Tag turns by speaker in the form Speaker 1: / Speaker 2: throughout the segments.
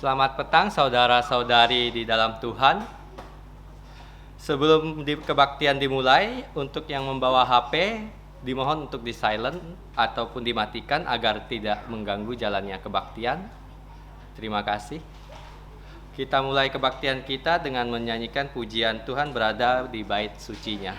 Speaker 1: Selamat petang saudara-saudari di dalam Tuhan. Sebelum kebaktian dimulai, untuk yang membawa HP, dimohon untuk di-silent ataupun dimatikan agar tidak mengganggu jalannya kebaktian. Terima kasih. Kita mulai kebaktian kita dengan menyanyikan pujian Tuhan berada di bait sucinya.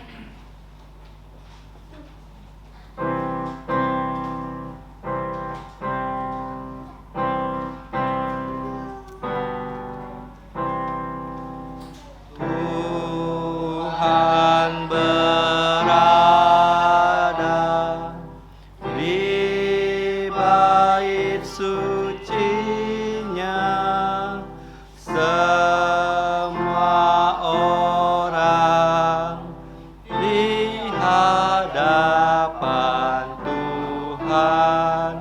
Speaker 1: Tuhan berada di bait sucinya, semua orang di hadapan Tuhan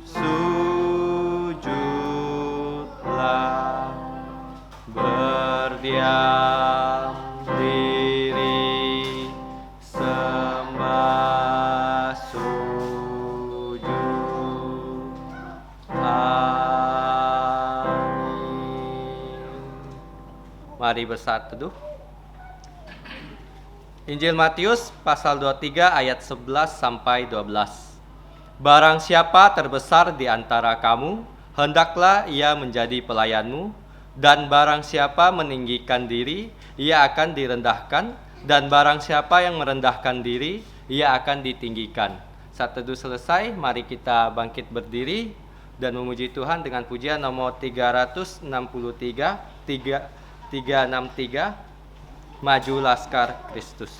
Speaker 1: sujudlah, berdiam diri sembah sujud. Amin. Mari bersatu teduh. Injil Matius pasal 23 ayat 11 sampai 12. Barang siapa terbesar di antara kamu, hendaklah ia menjadi pelayanmu, dan barang siapa meninggikan diri, ia akan direndahkan, dan barang siapa yang merendahkan diri, ia akan ditinggikan. Saat teduh selesai, mari kita bangkit berdiri dan memuji Tuhan dengan pujian nomor 363, Maju Laskar Kristus.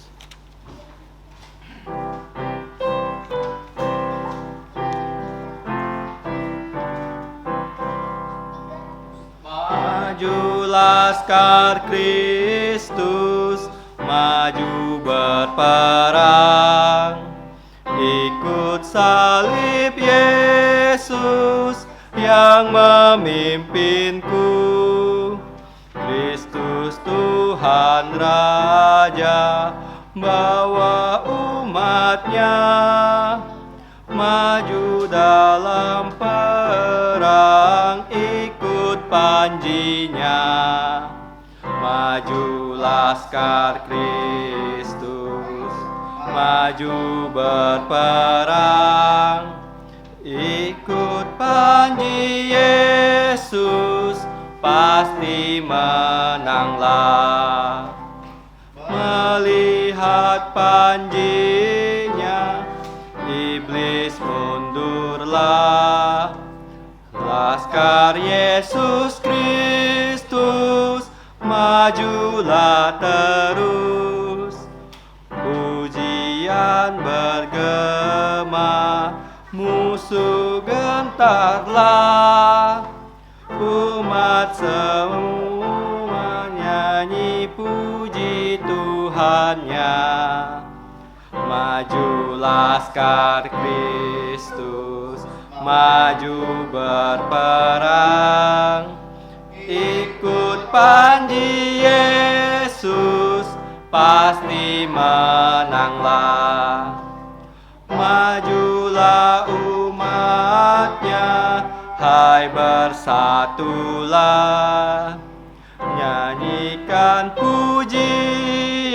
Speaker 1: Maju Laskar Kristus, maju berperang, ikut salib Yesus yang memimpinku. Kristus Tuhan Raja, bawa umatnya maju dalam perang, ikut panjinya. Maju Laskar Kristus, maju berperang, ikut panji Yesus, pasti menanglah. Melihat panjinya, iblis mundurlah. Laskar Yesus Kristus, majulah terus. Pujian bergema, musuh gentarlah. Umat semua nyanyi puji Tuhannya. Maju Laskar Kristus, maju berperang, ikut panji Yesus, pasti menanglah. Majulah umatnya, hai bersatulah, nyanyikan pujian,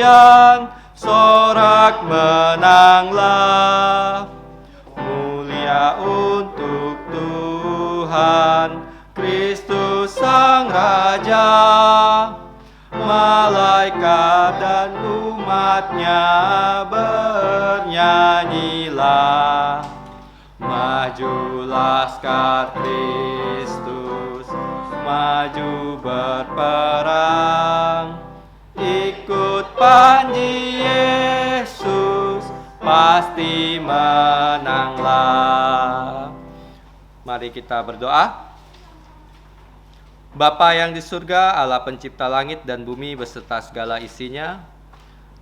Speaker 1: sorak menanglah. Mulia untuk Tuhan Kristus Sang Raja, malaikat dan umatnya bernyanyilah. Maju Laskar Kristus, maju berperang, ikut panji Yesus, pasti menanglah. Mari kita berdoa. Bapa yang di surga, Allah pencipta langit dan bumi beserta segala isinya,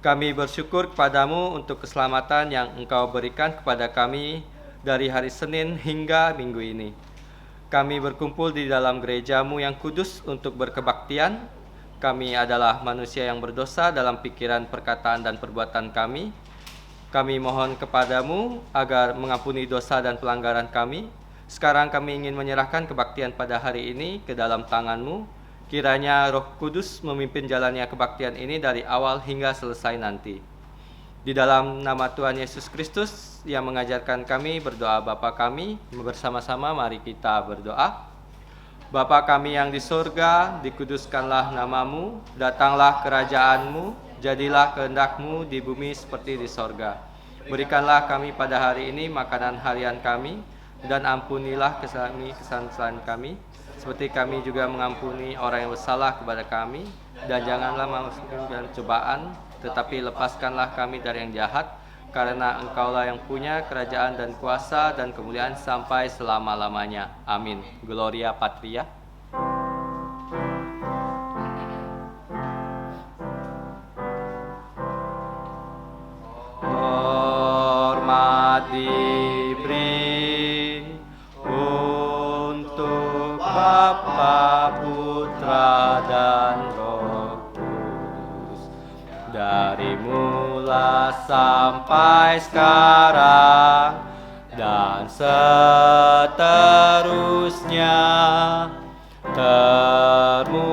Speaker 1: kami bersyukur kepadamu untuk keselamatan yang Engkau berikan kepada kami dari hari Senin hingga minggu ini. Kami berkumpul di dalam gereja-Mu yang kudus untuk berkebaktian. Kami adalah manusia yang berdosa dalam pikiran, perkataan, dan perbuatan kami. Kami mohon kepadamu agar mengampuni dosa dan pelanggaran kami, Sekarang kami ingin menyerahkan kebaktian pada hari ini ke dalam tangan-Mu. Kiranya Roh Kudus memimpin jalannya kebaktian ini dari awal hingga selesai nanti. Di dalam nama Tuhan Yesus Kristus yang mengajarkan kami berdoa Bapa kami, bersama-sama mari kita berdoa. Bapa kami yang di surga, dikuduskanlah nama-Mu, datanglah kerajaan-Mu, jadilah kehendak-Mu di bumi seperti di sorga. Berikanlah kami pada hari ini makanan harian kami, dan ampunilah kesalahan kami, seperti kami juga mengampuni orang yang bersalah kepada kami, dan janganlah masukkan dalam cobaan, tetapi lepaskanlah kami dari yang jahat, karena Engkaulah yang punya kerajaan dan kuasa dan kemuliaan sampai selama-lamanya. Amin. Gloria Patria. Hormat diberi untuk Bapa, Putra, dan Roh Kudus, dari mula sampai sekarang dan seterusnya, termulia.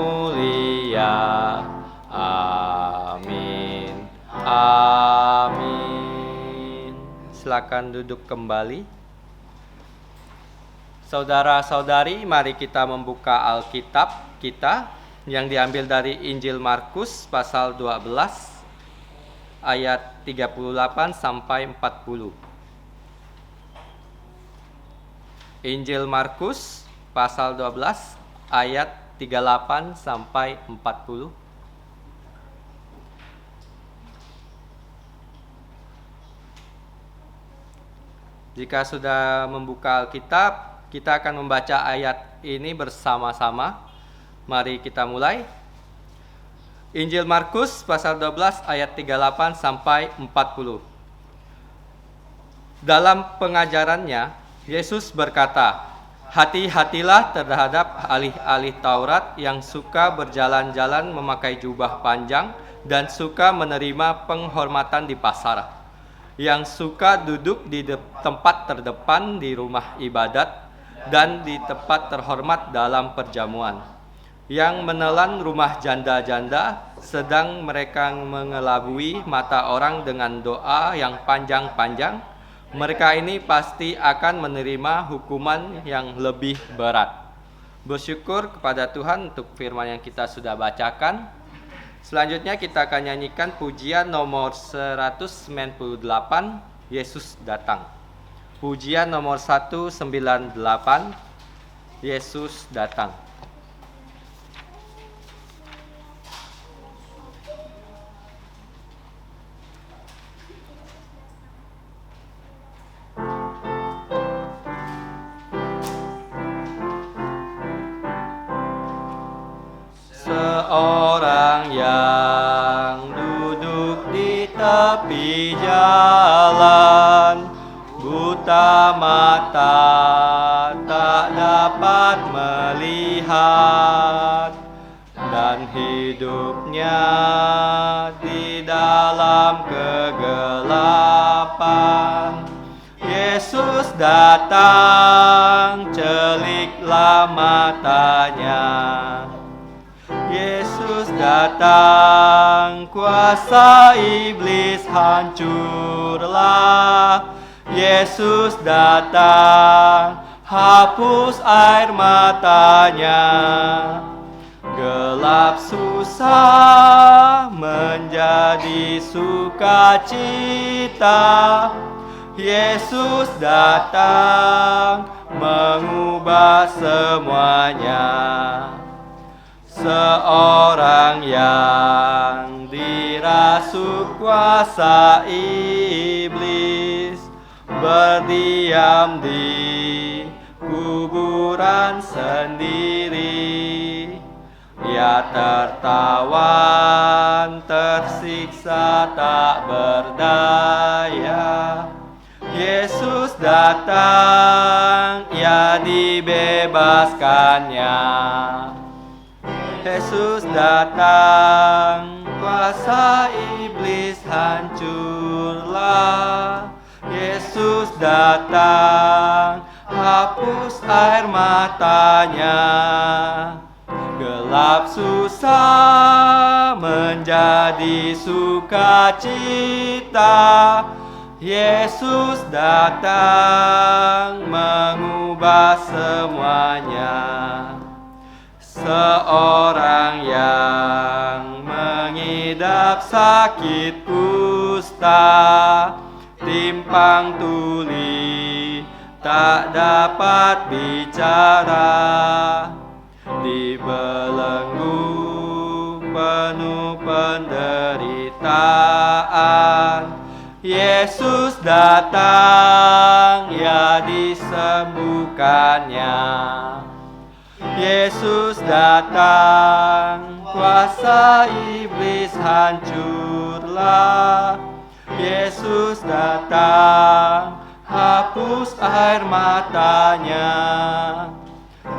Speaker 1: Amin. Amin. Silakan duduk kembali. Saudara-saudari, mari kita membuka Alkitab kita yang diambil dari Injil Markus pasal 12 ayat 38 sampai 40. Injil Markus pasal 12 ayat 38 sampai 40. Jika sudah membuka Alkitab, kita akan membaca ayat ini bersama-sama. Mari kita mulai. Injil Markus pasal 12 ayat 38 sampai 40. Dalam pengajarannya, Yesus berkata, "Hati-hatilah terhadap ahli-ahli Taurat yang suka berjalan-jalan memakai jubah panjang dan suka menerima penghormatan di pasar, yang suka duduk di tempat terdepan di rumah ibadat dan di tempat terhormat dalam perjamuan, yang menelan rumah janda-janda, sedang mereka mengelabui mata orang dengan doa yang panjang-panjang. Mereka ini pasti akan menerima hukuman yang lebih berat." Bersyukur kepada Tuhan untuk firman yang kita sudah bacakan. Selanjutnya kita akan nyanyikan pujian nomor 198, Yesus Datang. Pujian nomor 198, Yesus Datang. Seorang yang duduk di tepi jalan, buta mata tak dapat melihat, dan hidupnya di dalam kegelapan. Yesus datang, celiklah matanya. Yesus datang, kuasa iblis hancurlah. Yesus datang, hapus air matanya. Gelap susah menjadi sukacita. Yesus datang, mengubah semuanya. Seorang yang dirasuk kuasa iblis, berdiam di kuburan sendiri. Ia tertawan, tersiksa, tak berdaya. Yesus datang, ia dibebaskannya. Yesus datang, kuasa iblis hancurlah. Yesus datang, hapus air matanya. Gelap susah menjadi sukacita. Yesus datang mengubah semuanya. Seorang yang mengidap sakit kusta, timpang tuli, tak dapat bicara, dibelenggu penuh penderitaan. Yesus datang, ya disembuhkannya. Yesus datang, kuasa iblis hancurlah. Yesus datang, hapus air matanya.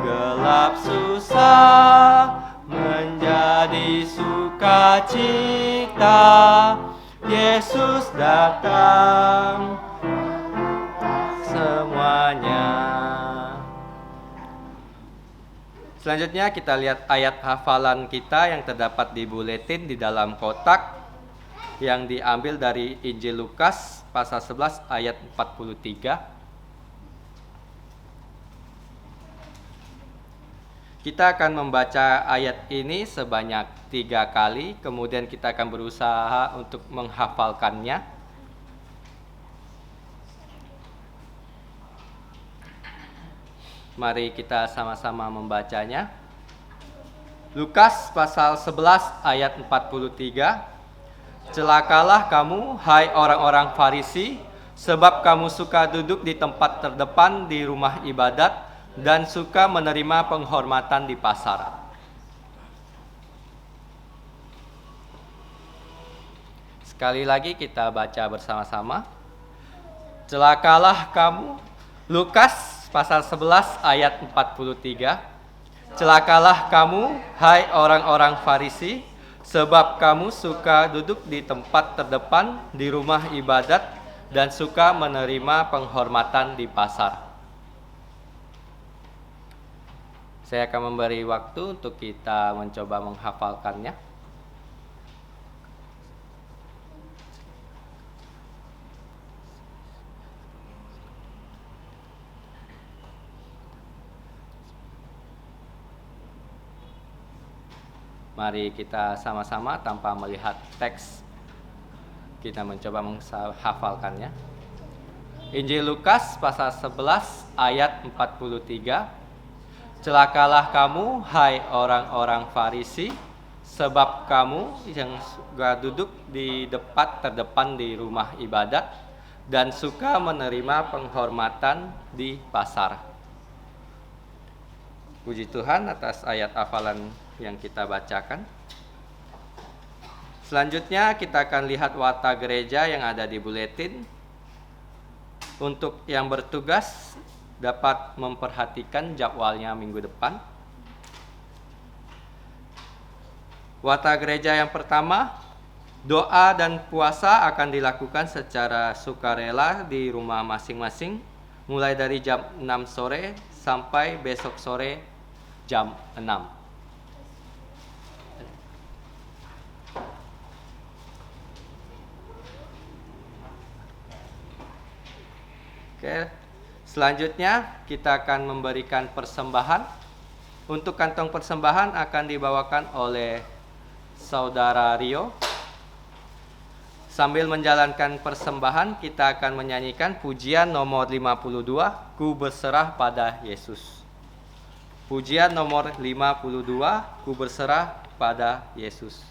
Speaker 1: Gelap susah menjadi sukacita. Yesus datang semuanya. Selanjutnya kita lihat ayat hafalan kita yang terdapat di buletin di dalam kotak, yang diambil dari Injil Lukas pasal 11 ayat 43. Kita akan membaca ayat ini sebanyak 3 kali, kemudian kita akan berusaha untuk menghafalkannya. Mari kita sama-sama membacanya. Lukas pasal 11 ayat 43. Celakalah kamu, hai orang-orang Farisi, sebab kamu suka duduk di tempat terdepan di rumah ibadat dan suka menerima penghormatan di pasar. Sekali lagi kita baca bersama-sama. Celakalah kamu, Lukas pasal 11 ayat 43. Celakalah kamu, hai orang-orang Farisi, sebab kamu suka duduk di tempat terdepan di rumah ibadat dan suka menerima penghormatan di pasar. Saya akan memberi waktu untuk kita mencoba menghafalkannya. Mari kita sama-sama tanpa melihat teks, kita mencoba menghafalkannya. Injil Lukas pasal 11 ayat 43. Celakalah kamu, hai orang-orang Farisi, sebab kamu yang suka duduk di depan terdepan di rumah ibadat dan suka menerima penghormatan di pasar. Puji Tuhan atas ayat hafalan yang kita bacakan. Selanjutnya kita akan lihat watak gereja yang ada di buletin. Untuk yang bertugas dapat memperhatikan jadwalnya minggu depan. Watak gereja yang pertama, doa dan puasa akan dilakukan secara sukarela di rumah masing-masing, mulai dari jam 6 sore sampai besok sore jam 6. Oke. Selanjutnya kita akan memberikan persembahan. Untuk kantong persembahan akan dibawakan oleh Saudara Rio. Sambil menjalankan persembahan, kita akan menyanyikan pujian nomor 52, Ku berserah pada Yesus. Pujian nomor 52, Ku berserah pada Yesus.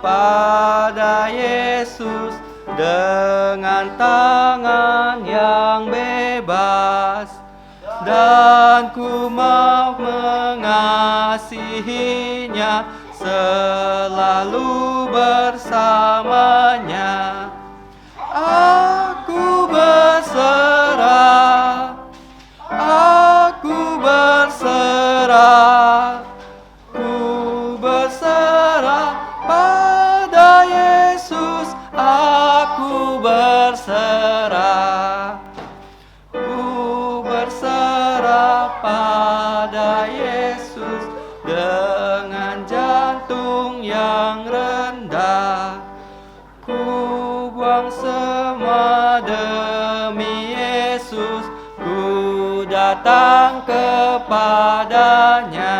Speaker 1: Pada Yesus dengan tangan yang bebas, dan ku mau mengasihinya, selalu bersamanya. Aku berserah, aku berserah, ku berserah Ku buang semua demi Yesus, ku datang kepadanya.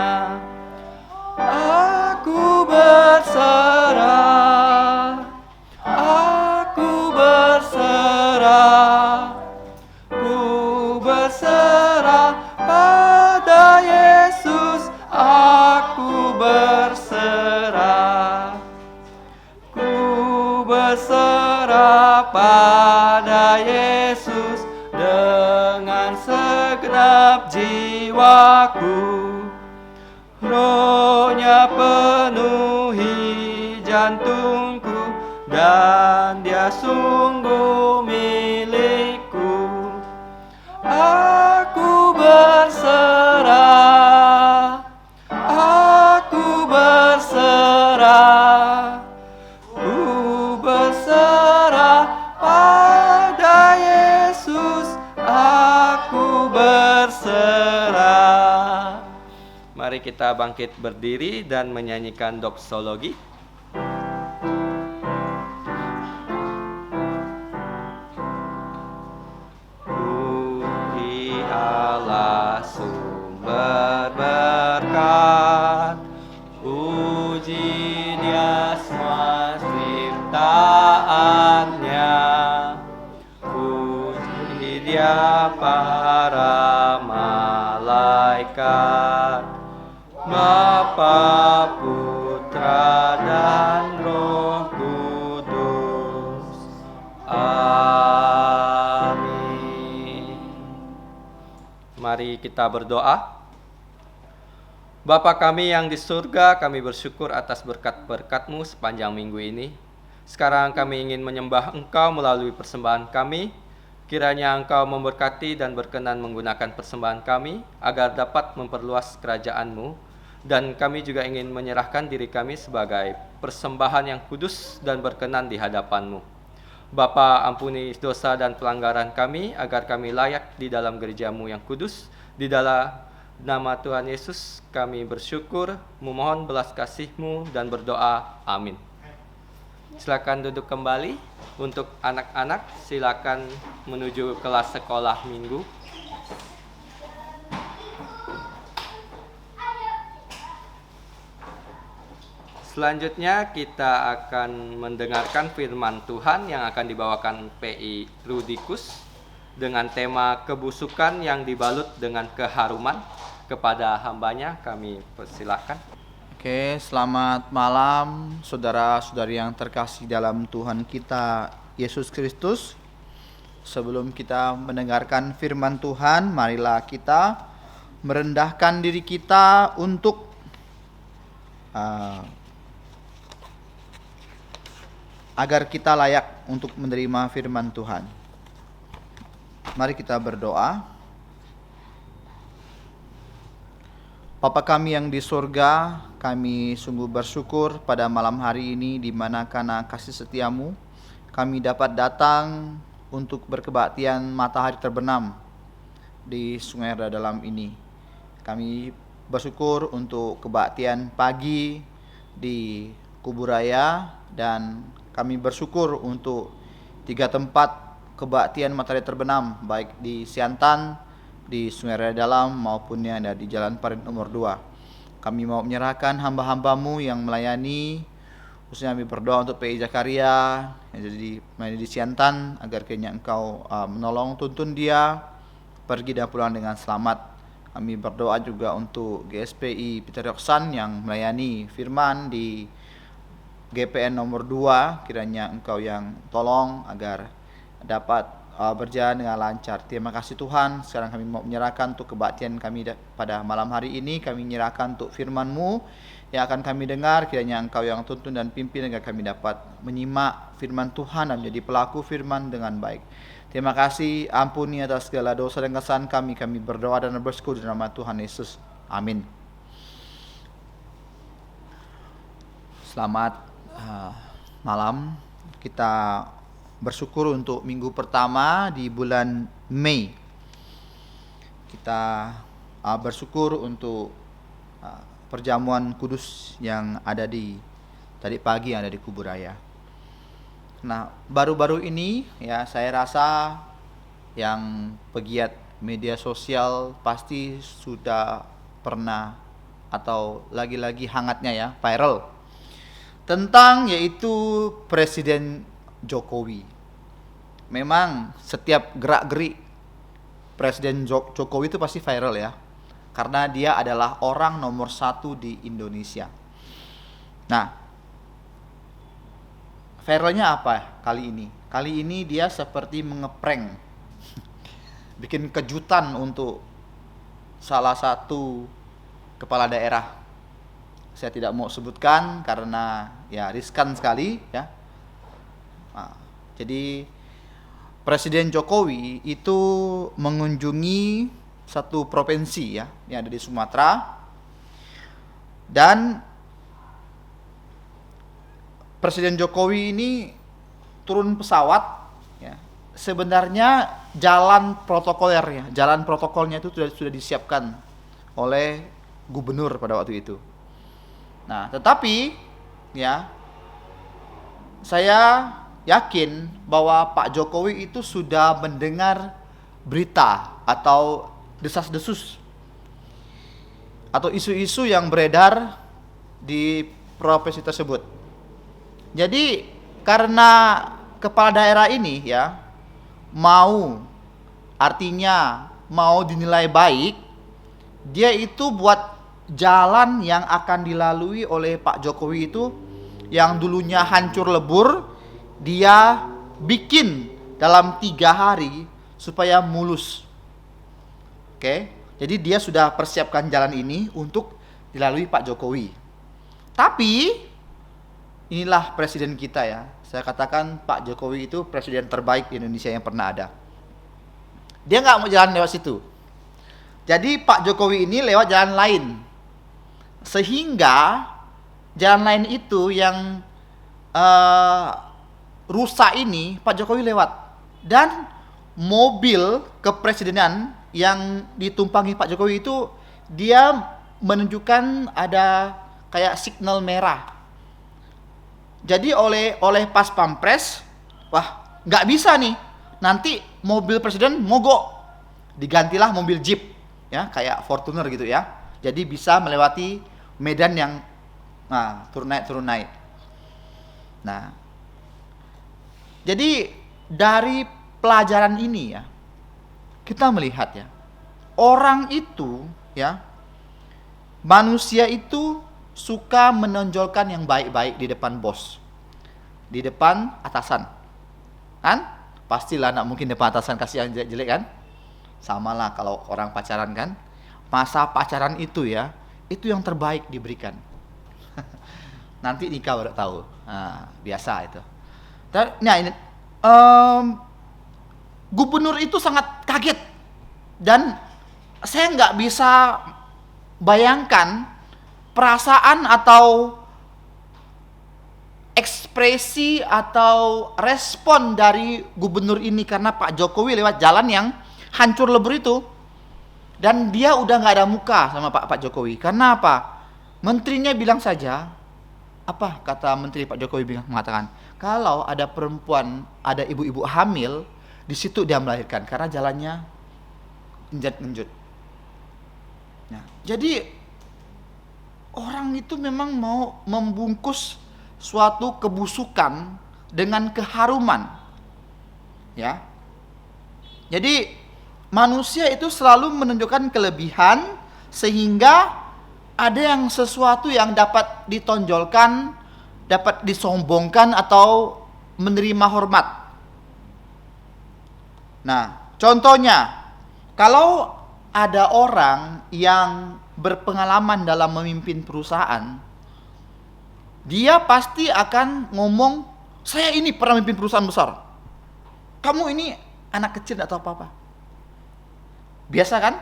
Speaker 1: Aku berserah, aku berserah, ku berserah pada Yesus, aku berserah. Ku berserah pada Yesus dengan segenap jiwaku. Rohnya penuhi jantungku dan Dia sungguh milikku. Aku berserah, aku berserah, ku berserah pada Yesus, aku berserah. Mari kita bangkit berdiri dan menyanyikan doksologi. Puji Allah sumber berkat, puji Dia semua ciptaannya, puji Dia para malaikat, Bapa, Putra, dan Roh Kudus. Amin. Mari kita berdoa. Bapa kami yang di surga, kami bersyukur atas berkat-berkat-Mu sepanjang minggu ini. Sekarang kami ingin menyembah Engkau melalui persembahan kami. Kiranya Engkau memberkati dan berkenan menggunakan persembahan kami agar dapat memperluas kerajaan-Mu. Dan kami juga ingin menyerahkan diri kami sebagai persembahan yang kudus dan berkenan di hadapan-Mu. Bapa, ampuni dosa dan pelanggaran kami agar kami layak di dalam gereja-Mu yang kudus. Di dalam nama Tuhan Yesus kami bersyukur, memohon belas kasih-Mu dan berdoa. Amin. Silakan duduk kembali. Untuk anak-anak silakan menuju kelas sekolah minggu. Selanjutnya kita akan mendengarkan firman Tuhan yang akan dibawakan PI Rudikus dengan tema kebusukan yang dibalut dengan keharuman. Kepada hambanya kami persilahkan.
Speaker 2: Oke, selamat malam saudara-saudari yang terkasih dalam Tuhan kita Yesus Kristus. Sebelum kita mendengarkan firman Tuhan, marilah kita merendahkan diri kita untuk agar kita layak untuk menerima firman Tuhan. Mari kita berdoa. Bapa kami yang di surga, kami sungguh bersyukur pada malam hari ini di mana karena kasih setia-Mu, kami dapat datang untuk berkebaktian matahari terbenam di Sungai Dalam ini. Kami bersyukur untuk kebaktian pagi di Kuburaya dan kami bersyukur untuk 3 tempat kebaktian matahari terbenam, baik di Siantan, di Sungai Raya Dalam, maupun yang ada di Jalan Parit nomor 2. Kami mau menyerahkan hamba-hamba-Mu yang melayani, khususnya kami berdoa untuk PI Zakaria yang jadi melayani di Siantan, agar kiranya Engkau menolong, tuntun dia pergi dan pulang dengan selamat. Kami berdoa juga untuk GSPI Peter Yoksan yang melayani firman di GPN nomor 2, kiranya Engkau yang tolong agar dapat berjalan dengan lancar. Terima kasih Tuhan. Sekarang kami mau menyerahkan untuk kebaktian kami pada malam hari ini. Kami menyerahkan untuk firman-Mu yang akan kami dengar. Kiranya Engkau yang tuntun dan pimpin agar kami dapat menyimak firman Tuhan dan menjadi pelaku firman dengan baik. Terima kasih, ampuni atas segala dosa dan kesalahan kami. Kami berdoa dan bersyukur di nama Tuhan Yesus. Amin. Selamat malam. Kita bersyukur untuk minggu pertama di bulan Mei. Kita bersyukur untuk perjamuan kudus yang ada di tadi pagi yang ada di Kuburaya. Nah, baru-baru ini ya saya rasa yang pegiat media sosial pasti sudah pernah atau lagi-lagi hangatnya ya viral tentang yaitu Presiden Jokowi. Memang setiap gerak-gerik Presiden Jokowi itu pasti viral ya, karena dia adalah orang nomor satu di Indonesia. Nah, viralnya apa kali ini? Kali ini dia seperti mengeprank, bikin kejutan untuk salah satu kepala daerah. Saya tidak mau sebutkan karena ya riskan sekali ya. Nah, jadi Presiden Jokowi itu mengunjungi satu provinsi ya yang ada di Sumatera, dan Presiden Jokowi ini turun pesawat ya. Sebenarnya jalan protokolnya itu sudah disiapkan oleh gubernur pada waktu itu. Nah, tetapi ya saya yakin bahwa Pak Jokowi itu sudah mendengar berita atau desas-desus atau isu-isu yang beredar di provinsi tersebut. Jadi karena kepala daerah ini ya artinya mau dinilai baik, dia itu buat jalan yang akan dilalui oleh Pak Jokowi itu yang dulunya hancur lebur, dia bikin dalam 3 hari supaya mulus. Oke, jadi dia sudah persiapkan jalan ini untuk dilalui Pak Jokowi. Tapi inilah presiden kita ya. Saya katakan Pak Jokowi itu presiden terbaik di Indonesia yang pernah ada. Dia nggak mau jalan lewat situ. Jadi Pak Jokowi ini lewat jalan lain. Sehingga jalan lain itu yang rusak ini Pak Jokowi lewat. Dan mobil kepresidenan yang ditumpangi Pak Jokowi itu dia menunjukkan ada kayak signal merah. Jadi oleh pas pampres, wah nggak bisa nih, nanti mobil presiden mogok, digantilah mobil jeep ya kayak Fortuner gitu ya. Jadi bisa melewati medan yang turun naik. Nah, jadi dari pelajaran ini ya kita melihat ya, orang itu ya, manusia itu suka menonjolkan yang baik-baik di depan bos, di depan atasan, kan? Pastilah nak mungkin depan atasan kasih yang jelek-jelek kan? Sama lah kalau orang pacaran kan, masa pacaran itu ya, itu yang terbaik diberikan. Nanti nikah baru tahu. Nah, biasa itu. Nah ini gubernur itu sangat kaget, dan saya nggak bisa bayangkan perasaan atau ekspresi atau respon dari gubernur ini karena Pak Jokowi lewat jalan yang hancur lebur itu, dan dia udah nggak ada muka sama Pak Jokowi. Karena apa? Menterinya bilang saja, apa kata menteri Pak Jokowi mengatakan, kalau ada perempuan, ada ibu-ibu hamil, di situ dia melahirkan karena jalannya injat-injut. Nah, jadi orang itu memang mau membungkus suatu kebusukan dengan keharuman. Ya. Jadi manusia itu selalu menunjukkan kelebihan sehingga ada yang sesuatu yang dapat ditonjolkan, dapat disombongkan atau menerima hormat. Nah, contohnya kalau ada orang yang berpengalaman dalam memimpin perusahaan, dia pasti akan ngomong, saya ini pernah memimpin perusahaan besar, kamu ini anak kecil atau apa-apa. Biasa kan?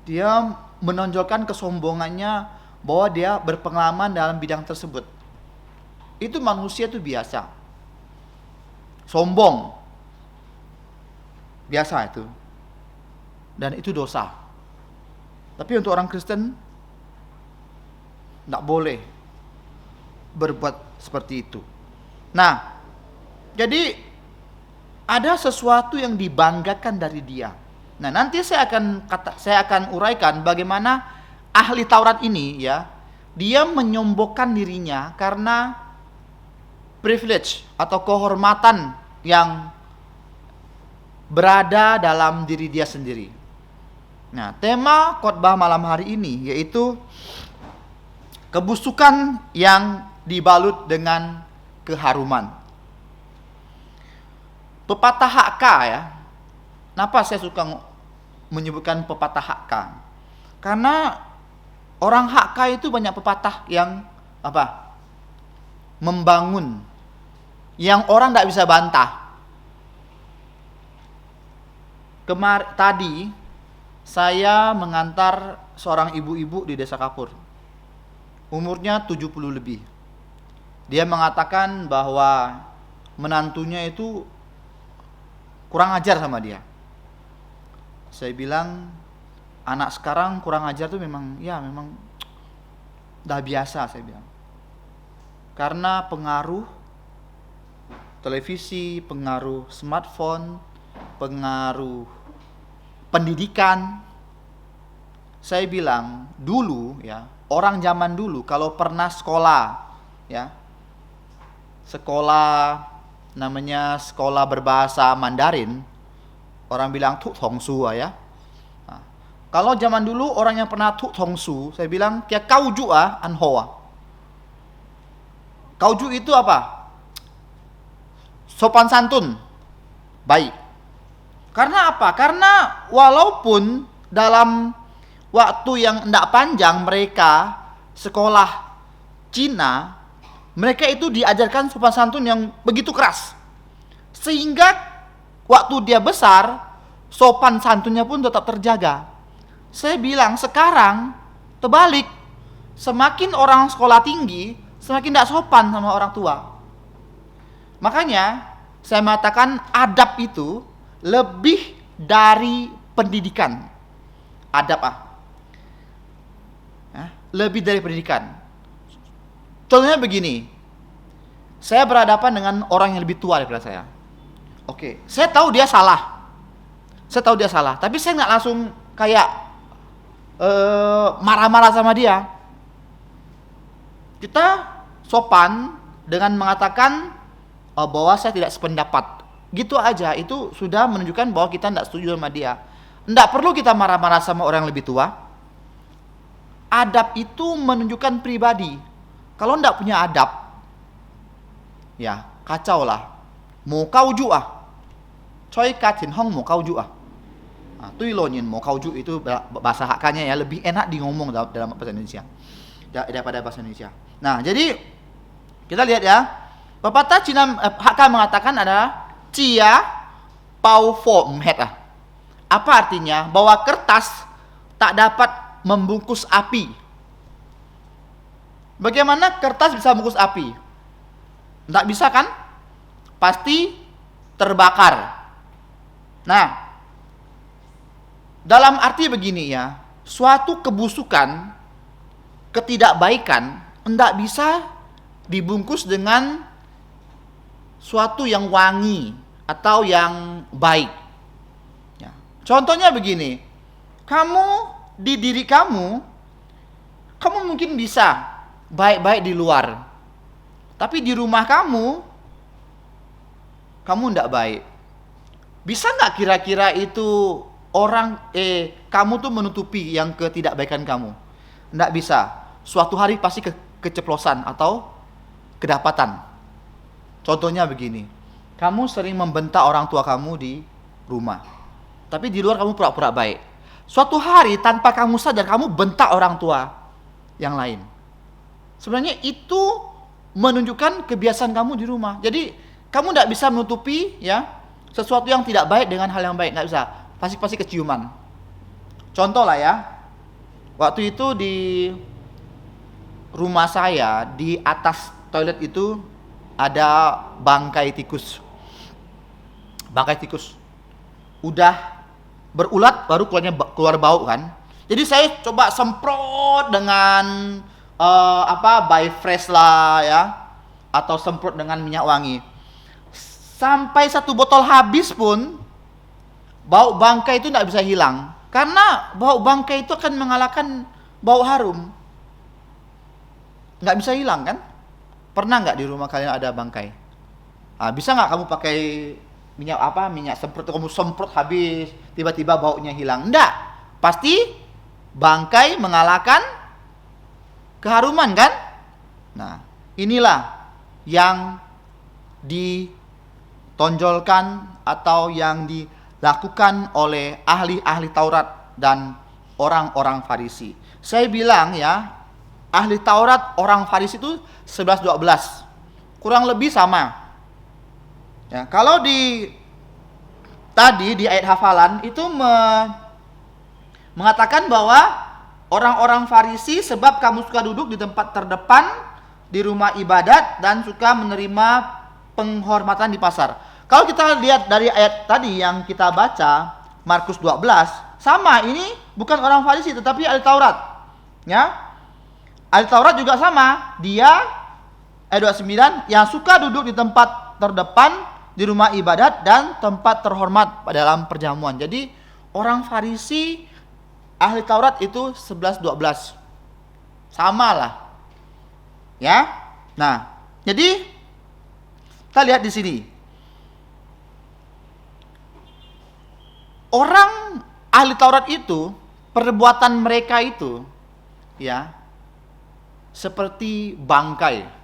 Speaker 2: Dia menonjolkan kesombongannya bahwa dia berpengalaman dalam bidang tersebut. Itu manusia itu biasa. Sombong. Biasa itu. Dan itu dosa. Tapi untuk orang Kristen tidak boleh berbuat seperti itu. Nah, Jadi ada sesuatu yang dibanggakan dari dia. Nah, nanti saya akan uraikan bagaimana ahli Taurat ini ya, dia menyombongkan dirinya karena privilege atau kehormatan yang berada dalam diri dia sendiri. Nah, tema khotbah malam hari ini yaitu kebusukan yang dibalut dengan keharuman. Pepatah HK ya. Kenapa saya suka menyebutkan pepatah HK? Karena orang HK itu banyak pepatah yang membangun, yang orang tidak bisa bantah. Tadi saya mengantar seorang ibu-ibu di Desa Kapur. Umurnya 70 lebih. Dia mengatakan bahwa menantunya itu kurang ajar sama dia. Saya bilang, anak sekarang kurang ajar tuh memang dah biasa, saya bilang. Karena pengaruh televisi, pengaruh smartphone, pengaruh pendidikan. Saya bilang, dulu ya, orang zaman dulu kalau pernah sekolah ya, sekolah namanya sekolah berbahasa Mandarin, orang bilang tu tongsu ya. Nah, kalau zaman dulu orang yang pernah tu tongsu, saya bilang kia kauju an hoa. Kauju itu apa? Sopan santun, baik. Karena apa? Karena walaupun dalam waktu yang tidak panjang mereka sekolah Cina, mereka itu diajarkan sopan santun yang begitu keras. Sehingga waktu dia besar, sopan santunnya pun tetap terjaga. Saya bilang sekarang terbalik. Semakin orang sekolah tinggi, semakin tidak sopan sama orang tua. Makanya saya mengatakan adab itu lebih dari pendidikan. Adab lebih dari pendidikan. Contohnya begini, saya berhadapan dengan orang yang lebih tua daripada saya. Oke, saya tahu dia salah. Tapi saya nggak langsung kayak marah-marah sama dia. Kita sopan dengan mengatakan bahwa saya tidak sependapat. Gitu aja, itu sudah menunjukkan bahwa kita tidak setuju sama dia. Tidak perlu kita marah-marah sama orang yang lebih tua. Adab itu menunjukkan pribadi. Kalau tidak punya adab, ya kacau lah. Mau kauju Choi katin hong mau kauju Tui lonin mau kauju itu bahasa hakanya ya, lebih enak di ngomong dalam bahasa Indonesia daripada bahasa Indonesia. Nah, jadi kita lihat ya. Pepatah Cina HK mengatakan adalah Cia Pau Fo Mhet. Apa artinya? Bahwa kertas tak dapat membungkus api. Bagaimana kertas bisa membungkus api? Tidak bisa kan? Pasti terbakar. Nah, dalam arti begini ya, suatu kebusukan, ketidakbaikan tidak bisa dibungkus dengan suatu yang wangi atau yang baik. Ya. Contohnya begini, di diri kamu mungkin bisa baik-baik di luar, tapi di rumah kamu tidak baik. Bisa nggak kira-kira itu kamu tuh menutupi yang ketidakbaikan kamu? Nggak bisa. Suatu hari pasti keceplosan atau kedapatan. Contohnya begini, kamu sering membentak orang tua kamu di rumah, tapi di luar kamu pura-pura baik. Suatu hari tanpa kamu sadar kamu bentak orang tua yang lain. Sebenarnya itu menunjukkan kebiasaan kamu di rumah. Jadi kamu tidak bisa menutupi ya sesuatu yang tidak baik dengan hal yang baik, nggak bisa. Pasti keciuman. Contoh lah ya, waktu itu di rumah saya di atas toilet itu ada bangkai tikus. Udah berulat baru keluar bau kan. Jadi saya coba semprot dengan By Fresh lah ya, atau semprot dengan minyak wangi. sampai satu botol habis pun bau bangkai itu tidak bisa hilang. Karena bau bangkai itu akan mengalahkan bau harum. Nggak bisa hilang kan? Pernah nggak di rumah kalian ada bangkai? Bisa nggak kamu pakai minyak semprot, kamu semprot habis, tiba-tiba baunya hilang? Nggak. Pasti bangkai mengalahkan keharuman kan? Nah, inilah yang ditonjolkan atau yang dilakukan oleh ahli-ahli Taurat dan orang-orang Farisi. Saya bilang ya, ahli Taurat, orang Farisi itu 11-12. Kurang lebih sama. Ya, kalau tadi di ayat hafalan itu mengatakan bahwa orang-orang Farisi, sebab kamu suka duduk di tempat terdepan di rumah ibadat dan suka menerima penghormatan di pasar. Kalau kita lihat dari ayat tadi yang kita baca, Markus 12, sama, ini bukan orang Farisi tetapi ahli Taurat. Ya. Ahli Taurat juga sama, dia ayat 29 yang suka duduk di tempat terdepan di rumah ibadat dan tempat terhormat pada dalam perjamuan. Jadi orang Farisi, ahli Taurat itu 11-12. Sama lah. Ya. Nah, jadi kita lihat di sini. Orang ahli Taurat itu, perbuatan mereka itu ya seperti bangkai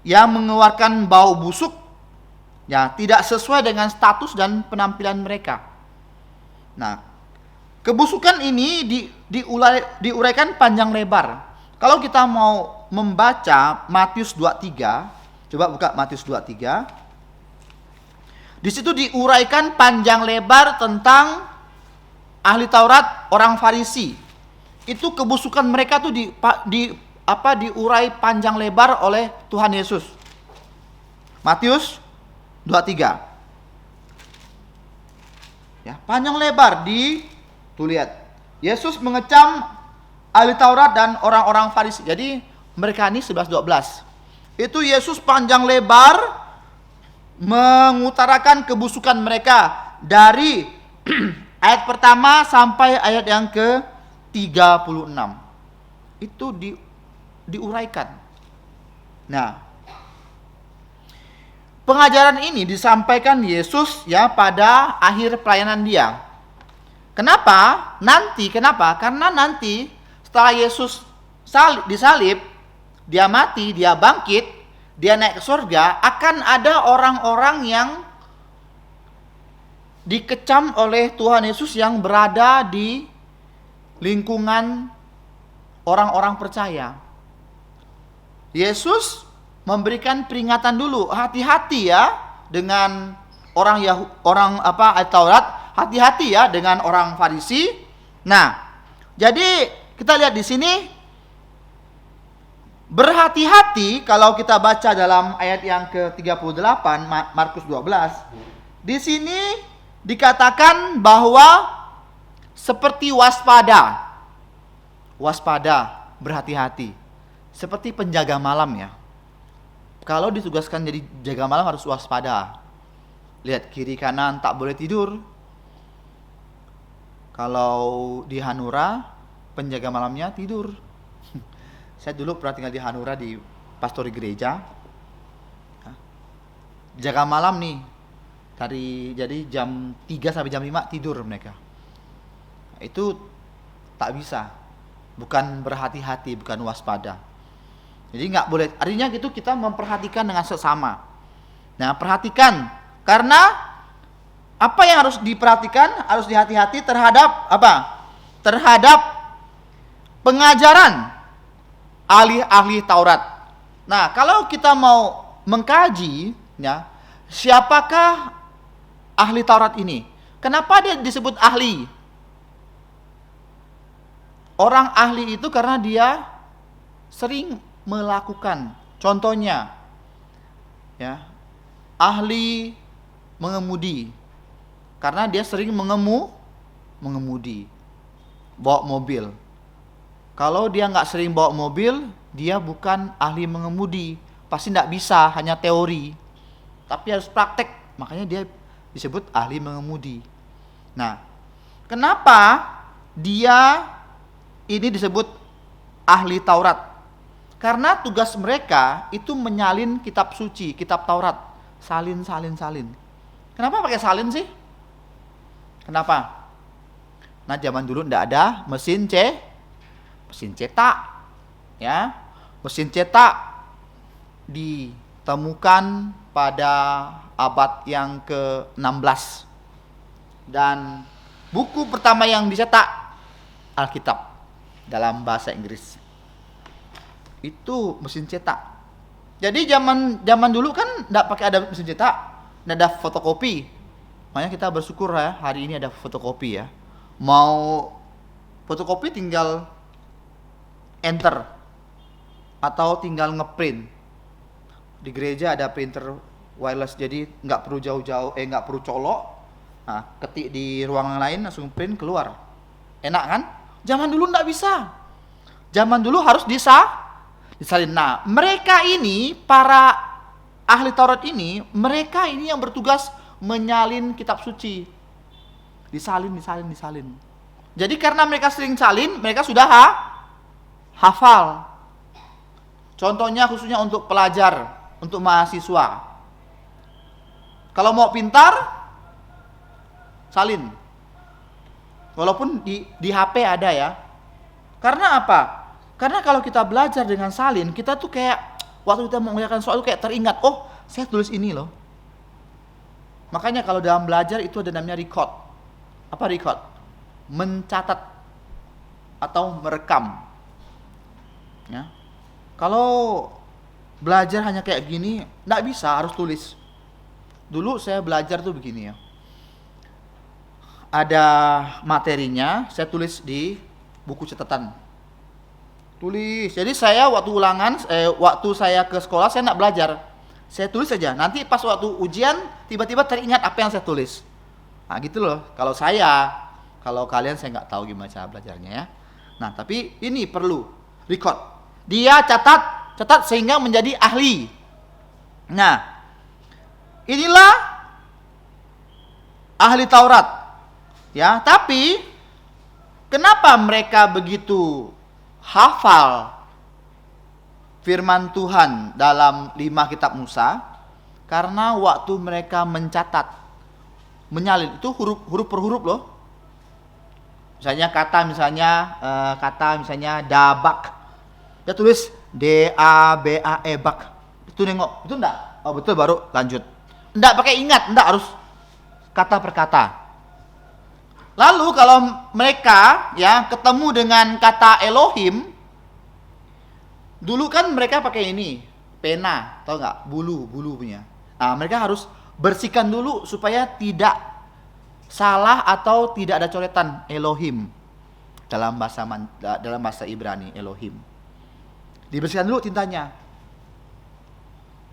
Speaker 2: yang mengeluarkan bau busuk, ya, tidak sesuai dengan status dan penampilan mereka. Nah, kebusukan ini diuraikan panjang lebar. Kalau kita mau membaca Matius 23, coba buka Matius 23. Di situ diuraikan panjang lebar tentang ahli Taurat, orang Farisi. Itu kebusukan mereka tuh diurai panjang lebar oleh Tuhan Yesus. Matius 23. Ya, panjang lebar tuh lihat. Yesus mengecam ahli Taurat dan orang-orang Farisi. Jadi mereka ini 11-12. Itu Yesus panjang lebar mengutarakan kebusukan mereka dari ayat pertama sampai ayat yang ke-36. Itu diuraikan. Nah, pengajaran ini disampaikan Yesus ya pada akhir pelayanan dia. Kenapa? Karena nanti setelah Yesus disalib, dia mati, dia bangkit, dia naik ke surga, akan ada orang-orang yang dikecam oleh Tuhan Yesus yang berada di lingkungan orang-orang percaya. Yesus memberikan peringatan dulu, hati-hati ya dengan orang Taurat, hati-hati ya dengan orang Farisi. Nah, jadi kita lihat di sini, berhati-hati kalau kita baca dalam ayat yang ke-38 Markus 12. Di sini dikatakan bahwa seperti waspada, berhati-hati, seperti penjaga malam ya. Kalau ditugaskan jadi jaga malam harus waspada. Lihat kiri kanan, tak boleh tidur. Kalau di Hanura, penjaga malamnya tidur. Saya dulu pernah tinggal di Hanura di pastori gereja. Jaga malam nih. Jadi jam 3 sampai jam 5 tidur mereka. Itu tak bisa. Bukan berhati-hati, bukan waspada. Jadi nggak boleh. Artinya gitu kita memperhatikan dengan sesama. Nah, perhatikan. Karena apa yang harus diperhatikan, harus dihati-hati terhadap apa? Terhadap pengajaran ahli-ahli Taurat. Nah, kalau kita mau mengkaji, ya, siapakah ahli Taurat ini? Kenapa dia disebut ahli? Orang ahli itu karena dia sering melakukan. Contohnya, ya, ahli mengemudi, karena dia sering mengemudi, bawa mobil. Kalau dia nggak sering bawa mobil, dia bukan ahli mengemudi. pasti tidak bisa hanya teori, tapi harus praktek. Makanya dia disebut ahli mengemudi. Nah, kenapa dia ini disebut ahli Taurat? Karena tugas mereka itu menyalin kitab suci, kitab Taurat. Salin. Kenapa pakai salin sih? Kenapa? Nah, zaman dulu tidak ada mesin cetak. Ya. Mesin cetak ditemukan pada abad yang ke-16. Dan buku pertama yang dicetak Alkitab dalam bahasa Inggris. Itu mesin cetak. Jadi zaman dulu kan enggak pakai ada mesin cetak, enggak ada fotokopi. Makanya kita bersyukur ya, hari ini ada fotokopi ya. Mau fotokopi tinggal enter atau tinggal ngeprint. Di gereja ada printer wireless, jadi nggak perlu jauh-jauh, nggak perlu colok. Nah, ketik di ruangan lain langsung print keluar. Enak kan? Zaman dulu nggak bisa. Zaman dulu harus disalin. Nah, mereka ini, para ahli Taurat ini, mereka ini yang bertugas menyalin kitab suci. Disalin. Jadi karena mereka sering salin, mereka sudah hafal. Contohnya khususnya untuk pelajar, untuk mahasiswa. Kalau mau pintar, salin. Walaupun di HP ada ya. Karena apa? Karena kalau kita belajar dengan salin, kita tuh kayak waktu kita mengerjakan soal kayak teringat, oh, saya tulis ini loh. Makanya kalau dalam belajar itu ada namanya record. Apa record? Mencatat atau merekam. Ya. Kalau belajar hanya kayak gini, nggak bisa, harus tulis. Dulu saya belajar tuh begini ya. Ada materinya, saya tulis di buku catatan. Tulis. Jadi saya waktu waktu saya ke sekolah saya nggak belajar. Saya tulis saja. Nanti pas waktu ujian tiba-tiba teringat apa yang saya tulis. Nah gitu loh. Kalau kalian saya nggak tahu gimana cara belajarnya ya. Nah tapi ini perlu record. Dia catat sehingga menjadi ahli. Nah, inilah ahli Taurat. Ya, tapi kenapa mereka begitu hafal firman Tuhan dalam 5 kitab Musa? Karena waktu mereka mencatat, menyalin itu huruf per huruf loh. Misalnya kata dabak. Dia tulis D-A-B-A-E bak. Itu nengok, itu enggak? Oh betul, baru lanjut. Enggak pakai ingat, enggak, harus kata per kata. Lalu kalau mereka ya ketemu dengan kata Elohim, dulu kan mereka pakai ini, pena, tau enggak? Bulu punya. Nah, mereka harus bersihkan dulu supaya tidak salah atau tidak ada coretan Elohim dalam bahasa Ibrani, Elohim. Dibersihkan dulu tintanya.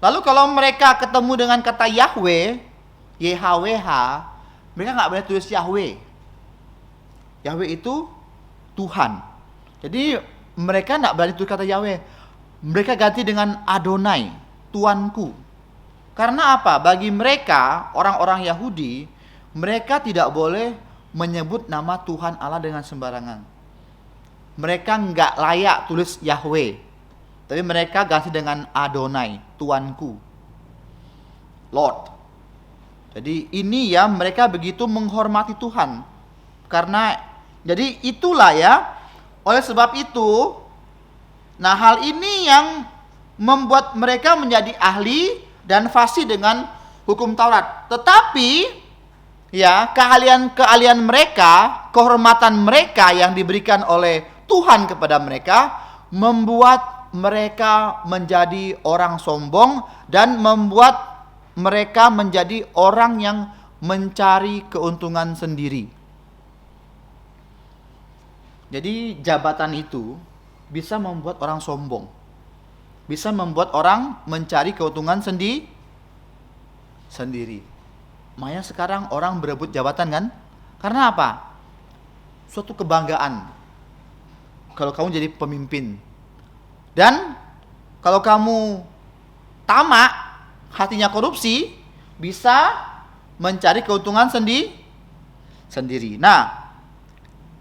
Speaker 2: Lalu kalau mereka ketemu dengan kata Yahweh, YHWH, mereka nggak boleh tulis Yahweh. Yahweh itu Tuhan. Jadi mereka nggak berani tulis kata Yahweh. Mereka ganti dengan Adonai, Tuanku. Karena apa? Bagi mereka, orang-orang Yahudi, mereka tidak boleh menyebut nama Tuhan Allah dengan sembarangan. Mereka nggak layak tulis Yahweh. Tapi mereka ganti dengan Adonai, Tuanku, Lord. Jadi ini ya, mereka begitu menghormati Tuhan. Karena jadi itulah ya. Oleh sebab itu, nah hal ini yang membuat mereka menjadi ahli dan fasih dengan hukum Taurat. Tetapi ya, keahlian mereka, kehormatan mereka yang diberikan oleh Tuhan kepada mereka membuat mereka menjadi orang sombong dan membuat mereka menjadi orang yang mencari keuntungan sendiri. Jadi jabatan itu bisa membuat orang sombong, bisa membuat orang mencari keuntungan sendiri. Makanya sekarang orang berebut jabatan kan? Karena apa? Suatu kebanggaan. Kalau kamu jadi pemimpin. Dan kalau kamu tamak, hatinya korupsi, bisa mencari keuntungan sendiri. Nah,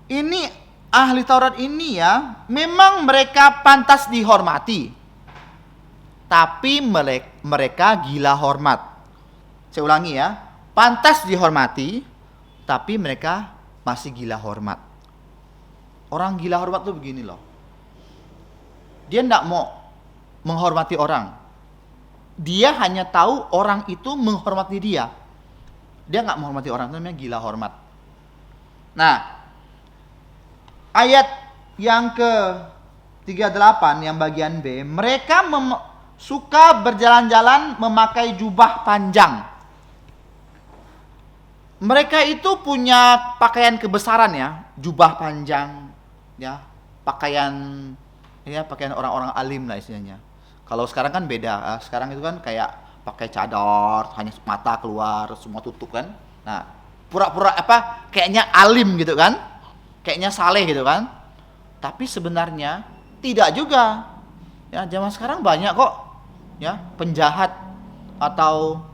Speaker 2: ini ahli Taurat ini ya, memang mereka pantas dihormati, tapi mereka gila hormat. Saya ulangi ya, pantas dihormati, tapi mereka masih gila hormat. Orang gila hormat tuh begini loh, dia tidak mau menghormati orang, dia hanya tahu orang itu menghormati dia. Dia nggak menghormati orang, itu namanya gila hormat. Nah, ayat yang ke-38 yang bagian B, mereka suka berjalan-jalan memakai jubah panjang. Mereka itu punya pakaian kebesaran ya, jubah panjang ya, pakaian orang-orang alim lah istilahnya. Kalau sekarang kan beda, sekarang itu kan kayak pakai cadar, hanya mata keluar, semua tutup kan. Nah, pura-pura kayaknya alim gitu kan, kayaknya saleh gitu kan. Tapi sebenarnya tidak juga. Ya, zaman sekarang banyak kok ya penjahat atau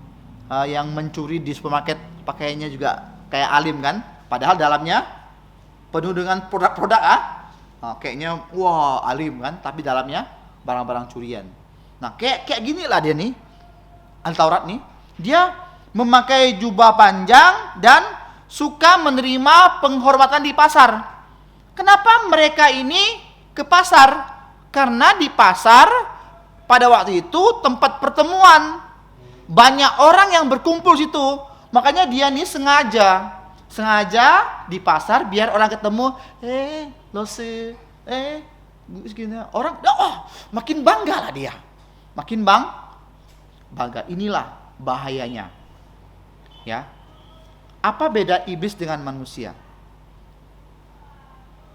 Speaker 2: yang mencuri di supermarket pakaiannya juga kayak alim kan, padahal dalamnya penuh dengan produk-produk kayaknya wah alim kan, tapi dalamnya barang-barang curian. Nah, kayak gini lah dia nih, Al-Taurat nih, dia memakai jubah panjang dan suka menerima penghormatan di pasar. Kenapa mereka ini ke pasar? Karena di pasar pada waktu itu tempat pertemuan, banyak orang yang berkumpul situ. Makanya dia nih sengaja di pasar biar orang ketemu, orang makin bangga lah dia. Makin bangga. Inilah bahayanya. Ya. Apa beda iblis dengan manusia?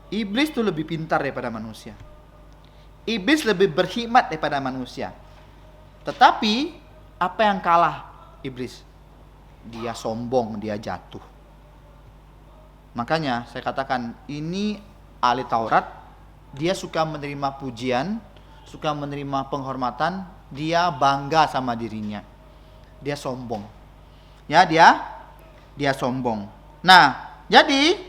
Speaker 2: Iblis itu lebih pintar daripada manusia. Iblis lebih berhikmat daripada manusia. Tetapi apa yang kalah iblis? Dia sombong, dia jatuh. Makanya saya katakan ini ahli Taurat, dia suka menerima pujian, suka menerima penghormatan, dia bangga sama dirinya. Dia sombong. Ya, dia sombong. Nah, jadi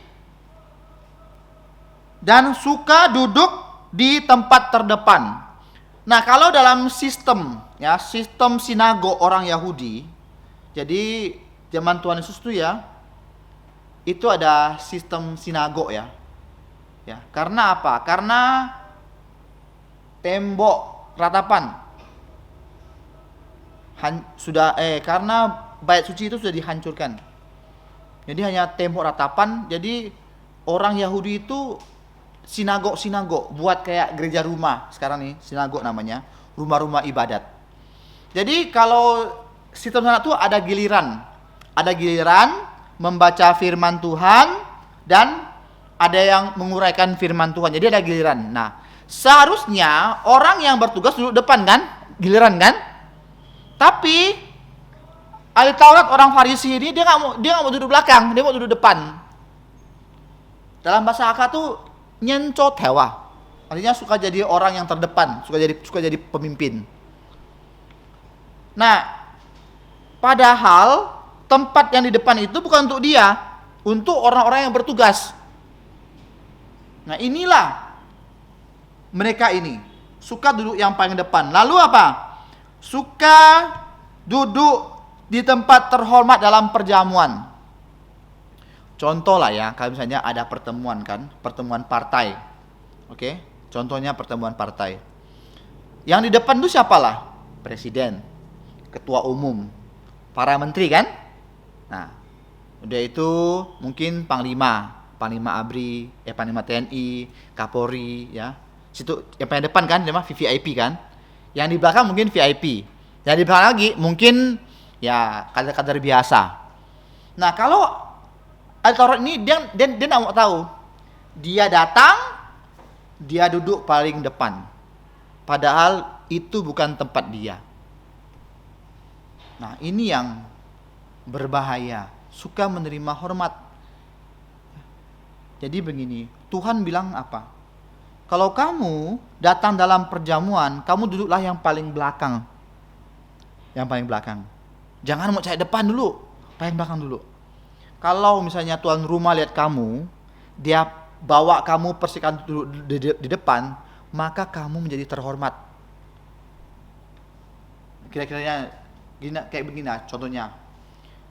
Speaker 2: dan suka duduk di tempat terdepan. Nah, kalau dalam sistem sinagog orang Yahudi, jadi zaman Tuhan Yesus itu ya, itu ada sistem sinagog ya. Ya, karena apa? Karena tembok ratapan karena bait suci itu sudah dihancurkan. Jadi hanya tembok ratapan. Jadi orang Yahudi itu sinagog buat kayak gereja rumah sekarang nih, sinagog namanya, rumah-rumah ibadat. Jadi kalau sistem sana itu ada giliran membaca firman Tuhan dan ada yang menguraikan firman Tuhan. Jadi ada giliran. Nah, seharusnya orang yang bertugas duduk depan kan, giliran kan? Tapi ahli Taurat orang Farisi ini dia nggak mau duduk belakang, dia mau duduk depan. Dalam bahasa Hakka tuh nyencot hewa, artinya suka jadi orang yang terdepan, suka jadi pemimpin. Nah, padahal tempat yang di depan itu bukan untuk dia, untuk orang-orang yang bertugas. Nah, inilah mereka ini suka duduk yang paling depan. Lalu apa? Suka duduk di tempat terhormat dalam perjamuan. Contoh lah ya, kalau misalnya ada pertemuan kan, pertemuan partai. Oke? Contohnya pertemuan partai. Yang di depan itu siapalah? Presiden, ketua umum, para menteri kan? Nah, udah itu mungkin panglima ABRI, panglima TNI, Kapolri ya. Situ yang paling depan kan, namanya VVIP kan. Yang di belakang mungkin VIP. Yang di belakang lagi mungkin ya kader-kader biasa. Nah, kalau Al-Taurat ini dia nggak mau tahu. Dia datang, dia duduk paling depan. Padahal itu bukan tempat dia. Nah, ini yang berbahaya. Suka menerima hormat. Jadi begini, Tuhan bilang apa? Kalau kamu datang dalam perjamuan, kamu duduklah yang paling belakang. yang paling belakang. Jangan mau cari depan dulu, paling belakang dulu. Kalau misalnya tuan rumah lihat kamu, dia bawa kamu persikan duduk di depan, maka kamu menjadi terhormat. Kira-kiranya kayak begini, contohnya.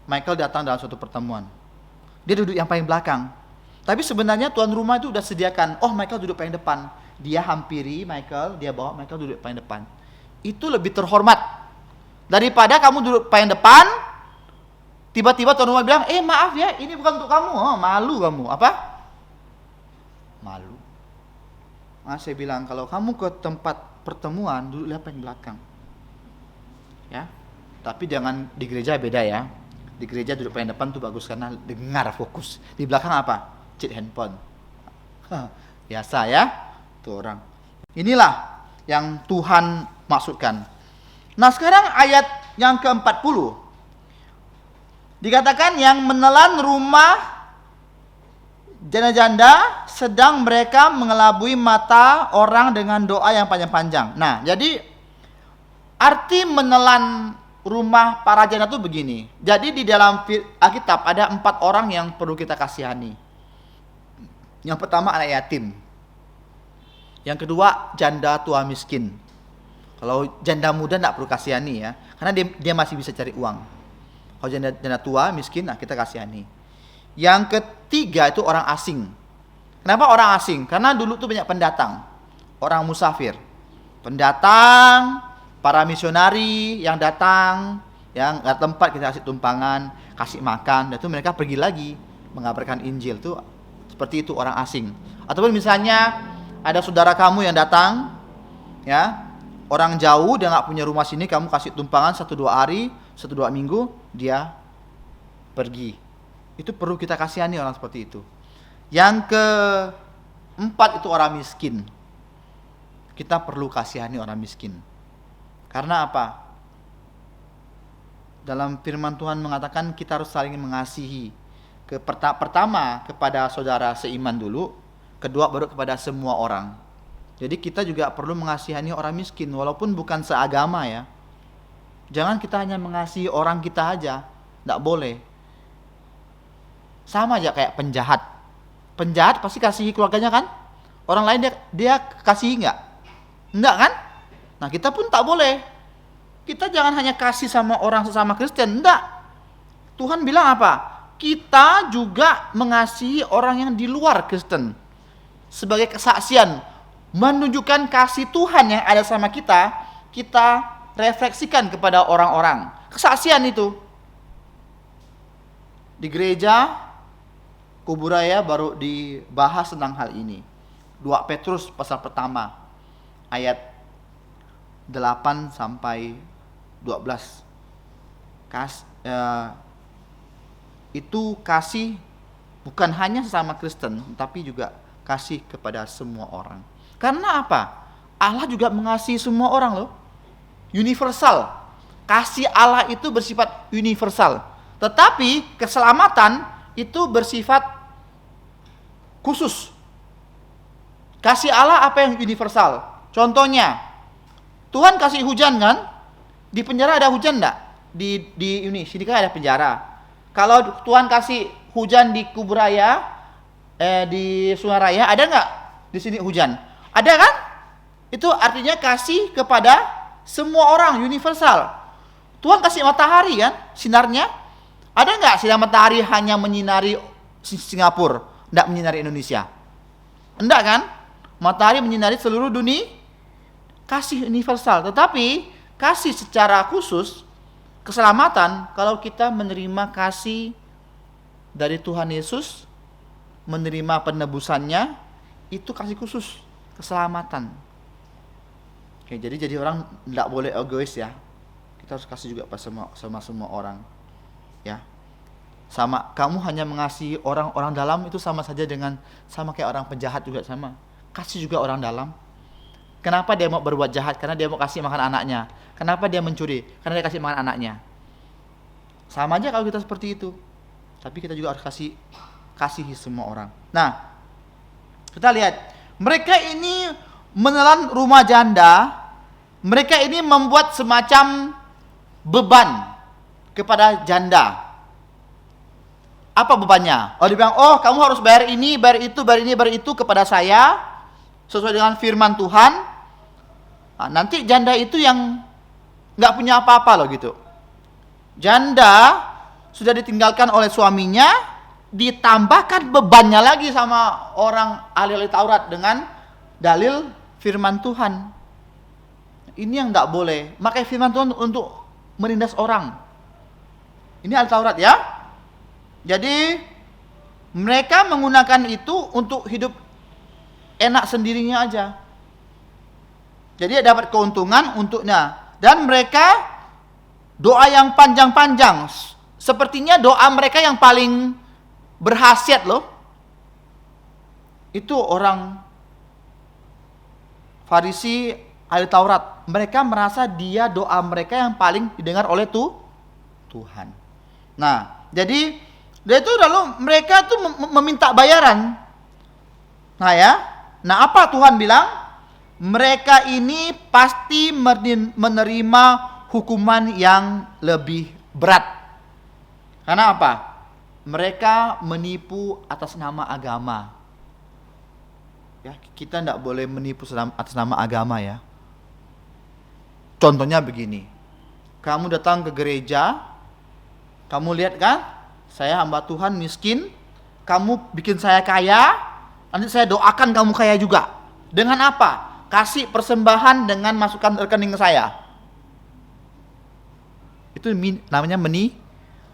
Speaker 2: Michael datang dalam suatu pertemuan. Dia duduk yang paling belakang. Tapi sebenarnya tuan rumah itu udah sediakan, Michael duduk paling depan. Dia hampiri Michael, dia bawa Michael duduk paling depan. Itu lebih terhormat daripada kamu duduk paling depan, tiba-tiba tuan rumah bilang, maaf ya, ini bukan untuk kamu. Malu kamu. Apa? Malu. Saya bilang, kalau kamu ke tempat pertemuan, duduklah paling belakang. Ya. Tapi jangan di gereja beda ya. Di gereja duduk paling depan tuh bagus karena dengar fokus. Di belakang apa? Cek handphone. Biasa ya. Tuh orang. Inilah yang Tuhan maksudkan. Nah, sekarang ayat yang ke-40. Dikatakan yang menelan rumah janda-janda sedang mereka mengelabui mata orang dengan doa yang panjang-panjang. Nah, jadi arti menelan rumah para janda itu begini. Jadi di dalam Alkitab ada 4 orang yang perlu kita kasihani. Yang pertama anak yatim. Yang kedua janda tua miskin. Kalau janda muda tidak perlu kasihani ya, karena dia masih bisa cari uang. Kalau janda tua miskin, kita kasihani. Yang ketiga itu orang asing. Kenapa orang asing? Karena dulu tuh banyak pendatang, orang musafir, pendatang, para misionari yang datang, yang nggak tempat kita kasih tumpangan, kasih makan, dan itu mereka pergi lagi mengabarkan Injil tuh seperti itu orang asing. Ataupun misalnya ada saudara kamu yang datang, ya orang jauh, dia nggak punya rumah sini, kamu kasih tumpangan 1-2 hari, 1-2 minggu, dia pergi. Itu perlu kita kasihani orang seperti itu. Yang keempat itu orang miskin. Kita perlu kasihani orang miskin. Karena apa? Dalam firman Tuhan mengatakan kita harus saling mengasihi. Pertama kepada saudara seiman dulu, kedua baru kepada semua orang. Jadi kita juga perlu mengasihani orang miskin walaupun bukan seagama ya. Jangan kita hanya mengasihi orang kita aja, tidak boleh. Sama aja kayak penjahat. Penjahat pasti kasihi keluarganya kan? Orang lain dia kasihi nggak? Enggak kan? Nah kita pun tak boleh. Kita jangan hanya kasih sama orang sesama Kristen, enggak. Tuhan bilang apa? Kita juga mengasihi orang yang di luar Kristen. Sebagai kesaksian, menunjukkan kasih Tuhan yang ada sama kita, kita refleksikan kepada orang-orang. Kesaksian itu. Di gereja Kuburaya baru dibahas tentang hal ini. 2 Petrus pasal pertama ayat 8 sampai 12. Itu kasih bukan hanya sesama Kristen, tapi juga kasih kepada semua orang. Karena apa? Allah juga mengasihi semua orang loh. Universal. Kasih Allah itu bersifat universal. Tetapi keselamatan itu bersifat khusus. Kasih Allah apa yang universal? Contohnya, Tuhan kasih hujan kan? Di penjara ada hujan enggak? Di sini kan ada penjara. Kalau Tuhan kasih hujan di Kuburaya, di Sungai Raya, ada enggak di sini hujan? Ada kan? Itu artinya kasih kepada semua orang, universal. Tuhan kasih matahari kan, sinarnya. Ada enggak sinar matahari hanya menyinari Singapura, enggak menyinari Indonesia? Enggak kan? Matahari menyinari seluruh dunia. Kasih universal, tetapi kasih secara khusus, keselamatan, kalau kita menerima kasih dari Tuhan Yesus, menerima penebusannya, itu kasih khusus, keselamatan. Oke, jadi orang enggak boleh egois ya. Kita harus kasih juga sama semua orang. Ya. Sama kamu hanya mengasihi orang-orang dalam itu sama saja dengan sama kayak orang penjahat juga sama. Kasih juga orang dalam. Kenapa dia mau berbuat jahat? Karena dia mau kasih makan anaknya. Kenapa dia mencuri? Karena dia kasih makan anaknya. Sama aja kalau kita seperti itu. Tapi kita juga harus kasihi semua orang. Nah, kita lihat mereka ini menelan rumah janda. Mereka ini membuat semacam beban kepada janda. Apa bebannya? Oh, dia bilang, oh kamu harus bayar ini, bayar itu, bayar ini, bayar itu kepada saya sesuai dengan firman Tuhan. Nah, nanti janda itu yang nggak punya apa-apa loh gitu. Janda sudah ditinggalkan oleh suaminya, ditambahkan bebannya lagi sama orang ahli Taurat dengan dalil firman Tuhan. Ini yang nggak boleh. Makanya firman Tuhan untuk menindas orang. Ini ahli Taurat ya. Jadi mereka menggunakan itu untuk hidup enak sendirinya aja. Jadi dapat keuntungan untuknya. Dan mereka doa yang panjang-panjang. Sepertinya doa mereka yang paling berhasiat loh. Itu orang Farisi ahli Taurat. Mereka merasa dia doa mereka yang paling didengar oleh Tuhan. Nah, jadi dia itu lalu mereka tuh meminta bayaran. Nah ya, nah apa Tuhan bilang? Mereka ini pasti menerima hukuman yang lebih berat. Karena apa? Mereka menipu atas nama agama. Ya, kita tidak boleh menipu atas nama agama ya. Contohnya begini. Kamu datang ke gereja, kamu lihat kan? Saya hamba Tuhan miskin, kamu bikin saya kaya, nanti saya doakan kamu kaya juga. Dengan apa? Kasih persembahan dengan masukkan rekening saya. Itu namanya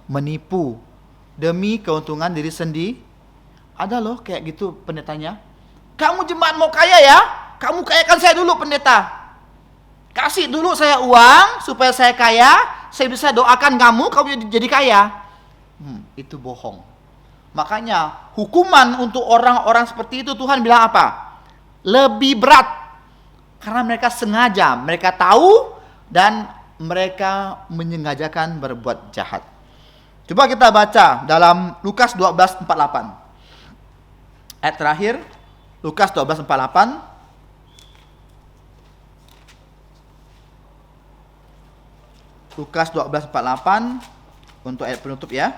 Speaker 2: menipu demi keuntungan diri sendiri. Ada loh kayak gitu pendetanya. Kamu jemaat mau kaya ya? Kamu kayakan saya dulu pendeta. Kasih dulu saya uang supaya saya kaya, saya bisa doakan kamu jadi kaya. Itu bohong. Makanya hukuman untuk orang-orang seperti itu Tuhan bilang apa? Lebih berat. Karena mereka sengaja, mereka tahu dan mereka menyengajakan berbuat jahat. Coba kita baca dalam Lukas 12:48. Ayat terakhir, Lukas 12:48. Lukas 12:48 untuk ayat penutup ya.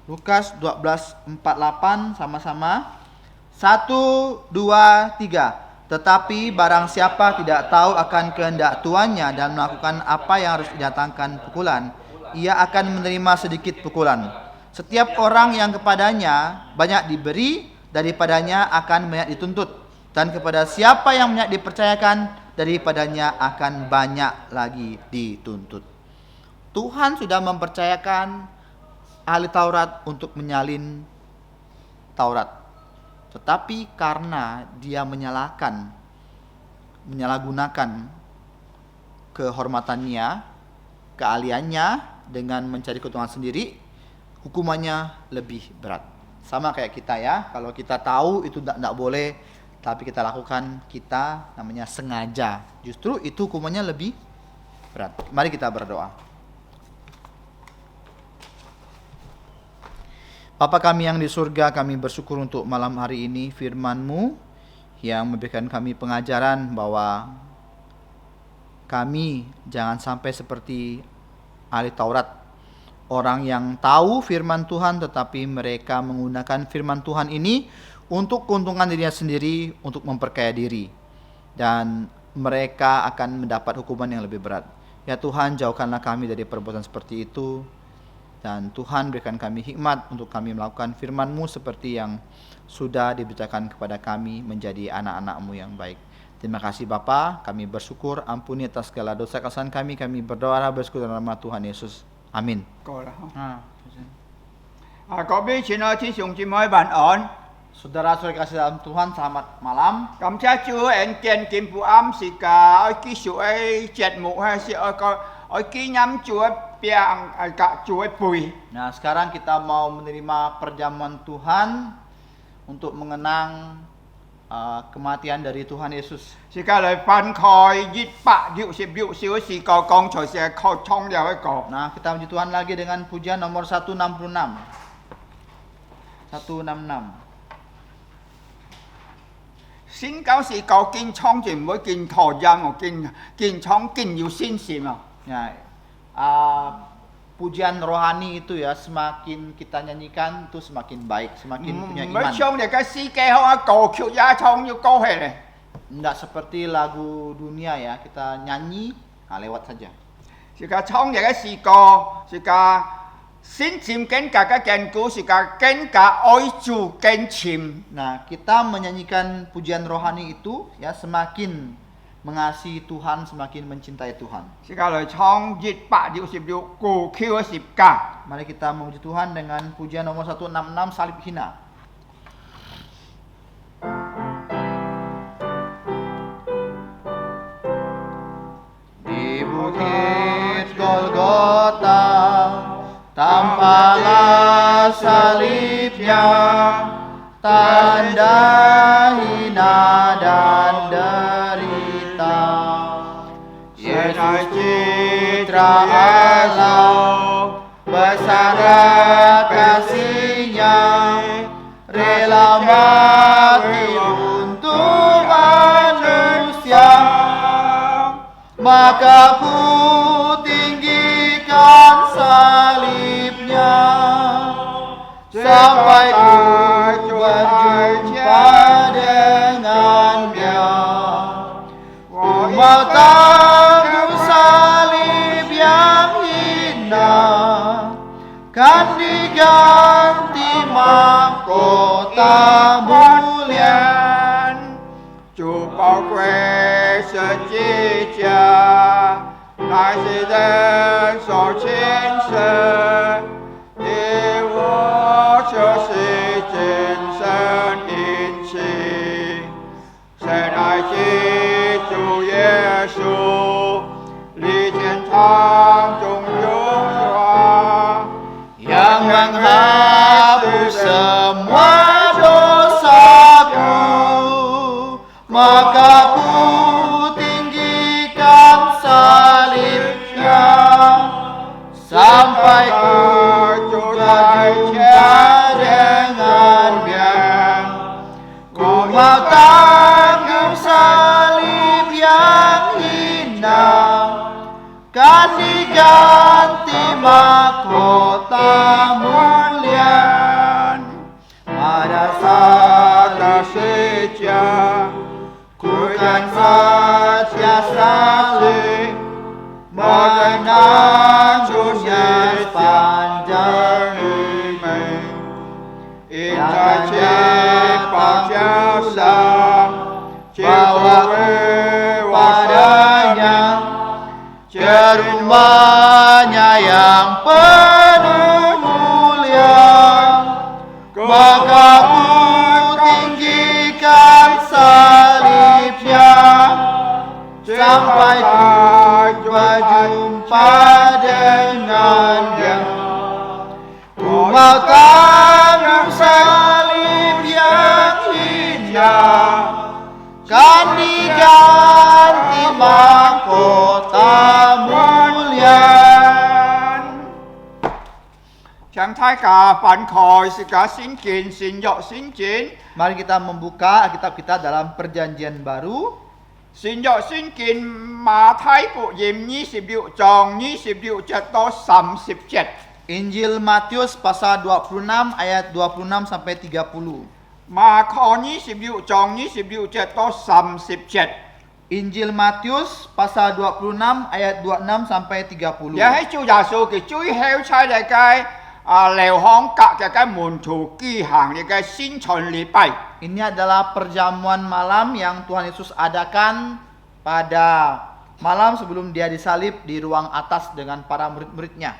Speaker 2: Lukas 12:48 sama-sama. 1, 2, 3. Tetapi barang siapa tidak tahu akan kehendak tuannya dan melakukan apa yang harus didatangkan pukulan, ia akan menerima sedikit pukulan. Setiap orang yang kepadanya banyak diberi, daripadanya akan banyak dituntut. Dan kepada siapa yang banyak dipercayakan, daripadanya akan banyak lagi dituntut. Tuhan sudah mempercayakan ahli Taurat untuk menyalin Taurat. Tetapi karena dia menyalahgunakan kehormatannya, keahliannya dengan mencari keuntungan sendiri, hukumannya lebih berat. Sama kayak kita ya, kalau kita tahu itu tidak boleh, tapi kita lakukan, kita namanya sengaja. Justru itu hukumannya lebih berat. Mari kita berdoa. Bapa kami yang di surga, kami bersyukur untuk malam hari ini firman-Mu yang memberikan kami pengajaran bahwa kami jangan sampai seperti ahli Taurat. Orang yang tahu firman Tuhan tetapi mereka menggunakan firman Tuhan ini untuk keuntungan dirinya sendiri, untuk memperkaya diri. Dan mereka akan mendapat hukuman yang lebih berat. Ya Tuhan, jauhkanlah kami dari perbuatan seperti itu. Dan Tuhan berikan kami hikmat untuk kami melakukan firman-Mu seperti yang sudah diberitakan kepada kami menjadi anak-anak-Mu yang baik. Terima kasih Bapa, kami bersyukur, ampuni atas segala dosa kesalahan kami berdoa bersyukur dalam nama Tuhan Yesus. Amin.
Speaker 3: 夠啦各位親愛的弟兄姊妹晚安。
Speaker 2: Saudara-saudara kasih dalam Tuhan, selamat malam.
Speaker 3: 感謝主恩典今晡暗時間，我繼續嘅節目係是我紀念主嘅病主嘅背。
Speaker 2: Nah, sekarang kita mau menerima perjamuan Tuhan untuk mengenang kematian dari Tuhan Yesus.
Speaker 3: 時間嚟翻開166小時個，剛才是擴充了一個。
Speaker 2: Nah, kita puji Tuhan lagi dengan pujian nomor 166. 166.
Speaker 3: 先九是個建倉就唔會建陀音哦，建倉建要先善哦。
Speaker 2: Ya, pujian rohani itu ya semakin kita nyanyikan itu semakin baik, semakin punya
Speaker 3: 唔係
Speaker 2: iman.
Speaker 3: 唱你嘅詩歌好啊，歌曲也唱要高起嚟。
Speaker 2: Tidak seperti lagu dunia ya, kita nyanyi, lewat saja.
Speaker 3: 是個唱你嘅詩歌，是個先佔緊格嘅堅固，是個更加愛主更深。
Speaker 2: Nah, kita menyanyikan pujian rohani itu ya semakin mengasihi Tuhan, semakin mencintai Tuhan.
Speaker 3: 是個嚟唱166歌曲嘅十架。
Speaker 2: Mari kita memuji Tuhan dengan pujian nomor 166 salib hina. Di bukit Golgota tampaklah salibnya, tanda hina dan derita. Yesus citra Allah, besar kasih-Nya, rela mati untuk manusia. Maka ku tinggikan salibnya, sampai ku berjumpa dengannya. Ku mau tanggung salib yang hina, kan diganti mahkota mulia.
Speaker 3: 主宝贵是基价，乃是人所亲生，你我就是今生因情，神爱基主耶稣，历天堂中荣华，
Speaker 2: yang menghapus semua dosaku, maka ku tinggikan salibnya, sampai ku berjumpa dengannya. Ku mau tanggung salib yang hina, kan diganti mahkota mulia. Pada saat
Speaker 3: seja,
Speaker 2: ku kan saja salib, menanggungnya sepanjang hidup.
Speaker 3: Indah cepat jasa,
Speaker 2: Bawa padanya ke rumahnya yang penuh mulia, maka ku tinggikan salibnya, sampai ku berjumpa dengannya. Ku mau tanggung salib yang hina, kan diganti mahkota mulia.
Speaker 3: 將大家翻開是個新見新約新見，
Speaker 2: Mari kita membuka Alkitab kita dalam Perjanjian Baru.
Speaker 3: 新約新見馬太福音26章26節到30節。
Speaker 2: Injil Matius pasal 26 ayat 26 sampai 30.
Speaker 3: 馬可26章26節到30節。
Speaker 2: Injil Matius pasal 26 ayat 26 sampai 30.
Speaker 3: 也係主耶穌嘅最後出嚟嘅流行格嘅門徒舉行嘅宣傳禮拜。
Speaker 2: Ini adalah perjamuan malam yang Tuhan Yesus adakan pada malam sebelum dia disalib di ruang atas dengan para murid-muridnya.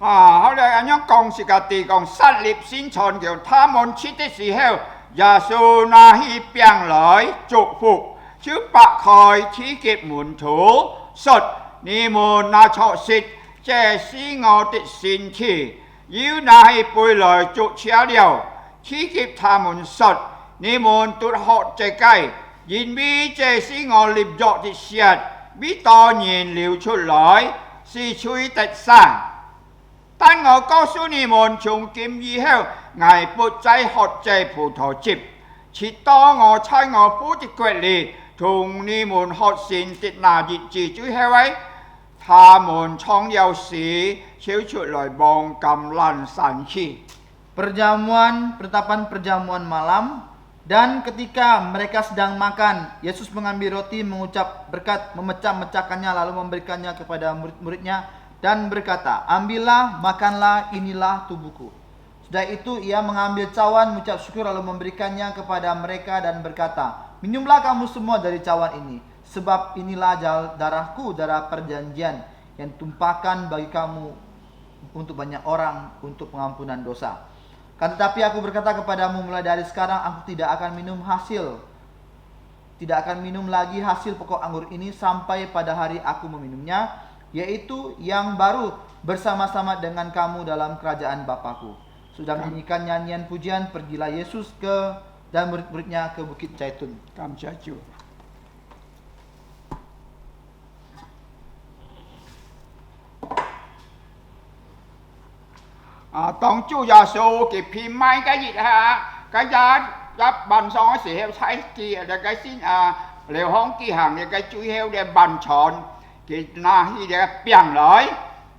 Speaker 3: 後來咁樣講是個地講殺戮宣傳叫他們吃的時候，耶穌拿起餅來祝福，就擘開賜給門徒，說：你們拿着吃，這是我的身體。要拿起杯來祝謝了，賜給他們說：你們都喝這個，因為這是我立約的血，必當然流出來，是罪得生。但我告訴你們，從今以後，我不再喝這葡萄汁，切多我猜我夫的國利，同你們學善的那日子最後位，他們創了時，超出來望咁爛神氣。
Speaker 2: Penetapan perjamuan malam, dan ketika mereka sedang makan, Yesus mengambil roti, mengucap berkat, memecah-mecahkannya, lalu memberikannya kepada murid-muridnya dan berkata, ambillah, makanlah, inilah tubuhku. Sudah itu ia mengambil cawan, mengucap syukur, lalu memberikannya kepada mereka dan berkata, minumlah kamu semua dari cawan ini, sebab inilah darahku, darah perjanjian yang tumpahkan bagi kamu untuk banyak orang untuk pengampunan dosa. Kan tetapi aku berkata kepadamu, mulai dari sekarang aku tidak akan minum lagi hasil pokok anggur ini sampai pada hari aku meminumnya, yaitu yang baru bersama-sama dengan kamu dalam kerajaan Bapakku. Sudah menyanyikan nyanyian pujian, pergilah Yesus dan murid-muridnya ke Bukit Zaitun.
Speaker 3: 감사주. 當主耶穌嘅片賣嘅熱下，嘅一辦喪嘅時候睇見，嘅先療康機行嘅最後嘅辦場，嘅那啲嘅病來，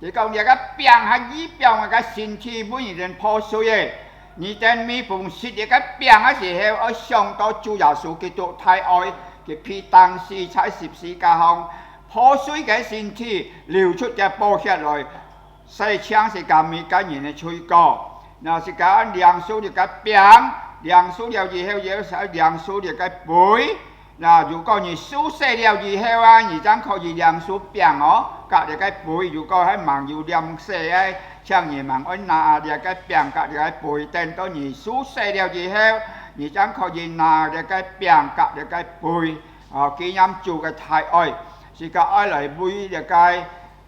Speaker 3: 嘅講嘅病係醫病嘅身體本然破碎嘅，你等每逢食嘅病嘅時候，我想到主耶穌基督太愛嘅皮當時在十字架上破碎嘅身體流出嘅寶血來。 細槍是咁嘅人嘅吹歌，那是講兩手嘅病，兩手了以後有時兩手嘅背，那如果你手勢了以後啊，你將可以兩手病哦，隔嘅背如果係盲要兩勢啊，像你盲安拿嘅病隔嘅背，等到你手勢了以後，你將可以拿嘅病隔嘅背，紀念主嘅太愛，是個愛嚟背嘅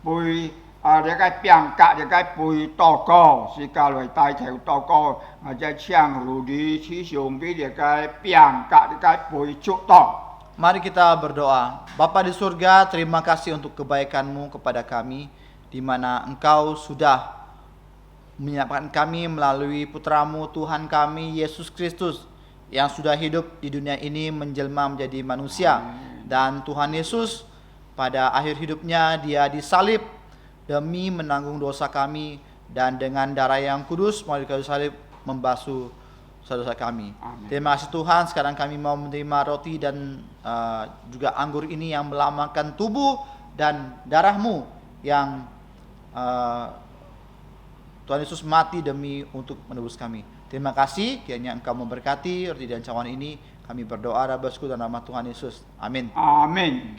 Speaker 3: 背。 你cái biang cả你cái bùi to co, si cả loại tai theo to co,จะเชียงรูดีชี้ชงที่cái biang cả cái bùi cuk to.
Speaker 2: Mari kita berdoa. Bapa di surga, terima kasih untuk kebaikan-Mu kepada kami, di mana Engkau sudah menyelamatkan kami melalui Putra-Mu Tuhan kami Yesus Kristus yang sudah hidup di dunia ini menjelma menjadi manusia. Dan Tuhan Yesus pada akhir hidupnya dia disalib demi menanggung dosa kami, dan dengan darah yang kudus melalui kayu salib membasuh dosa kami.
Speaker 3: Amin.
Speaker 2: Terima kasih Tuhan, sekarang kami mau menerima roti dan juga anggur ini yang melambangkan tubuh dan darah-Mu yang Tuhan Yesus mati demi untuk menebus kami. Terima kasih, kiranya Engkau memberkati roti dan cawan ini. Kami berdoa dalam dalam nama Tuhan Yesus. Amin.
Speaker 3: Amin.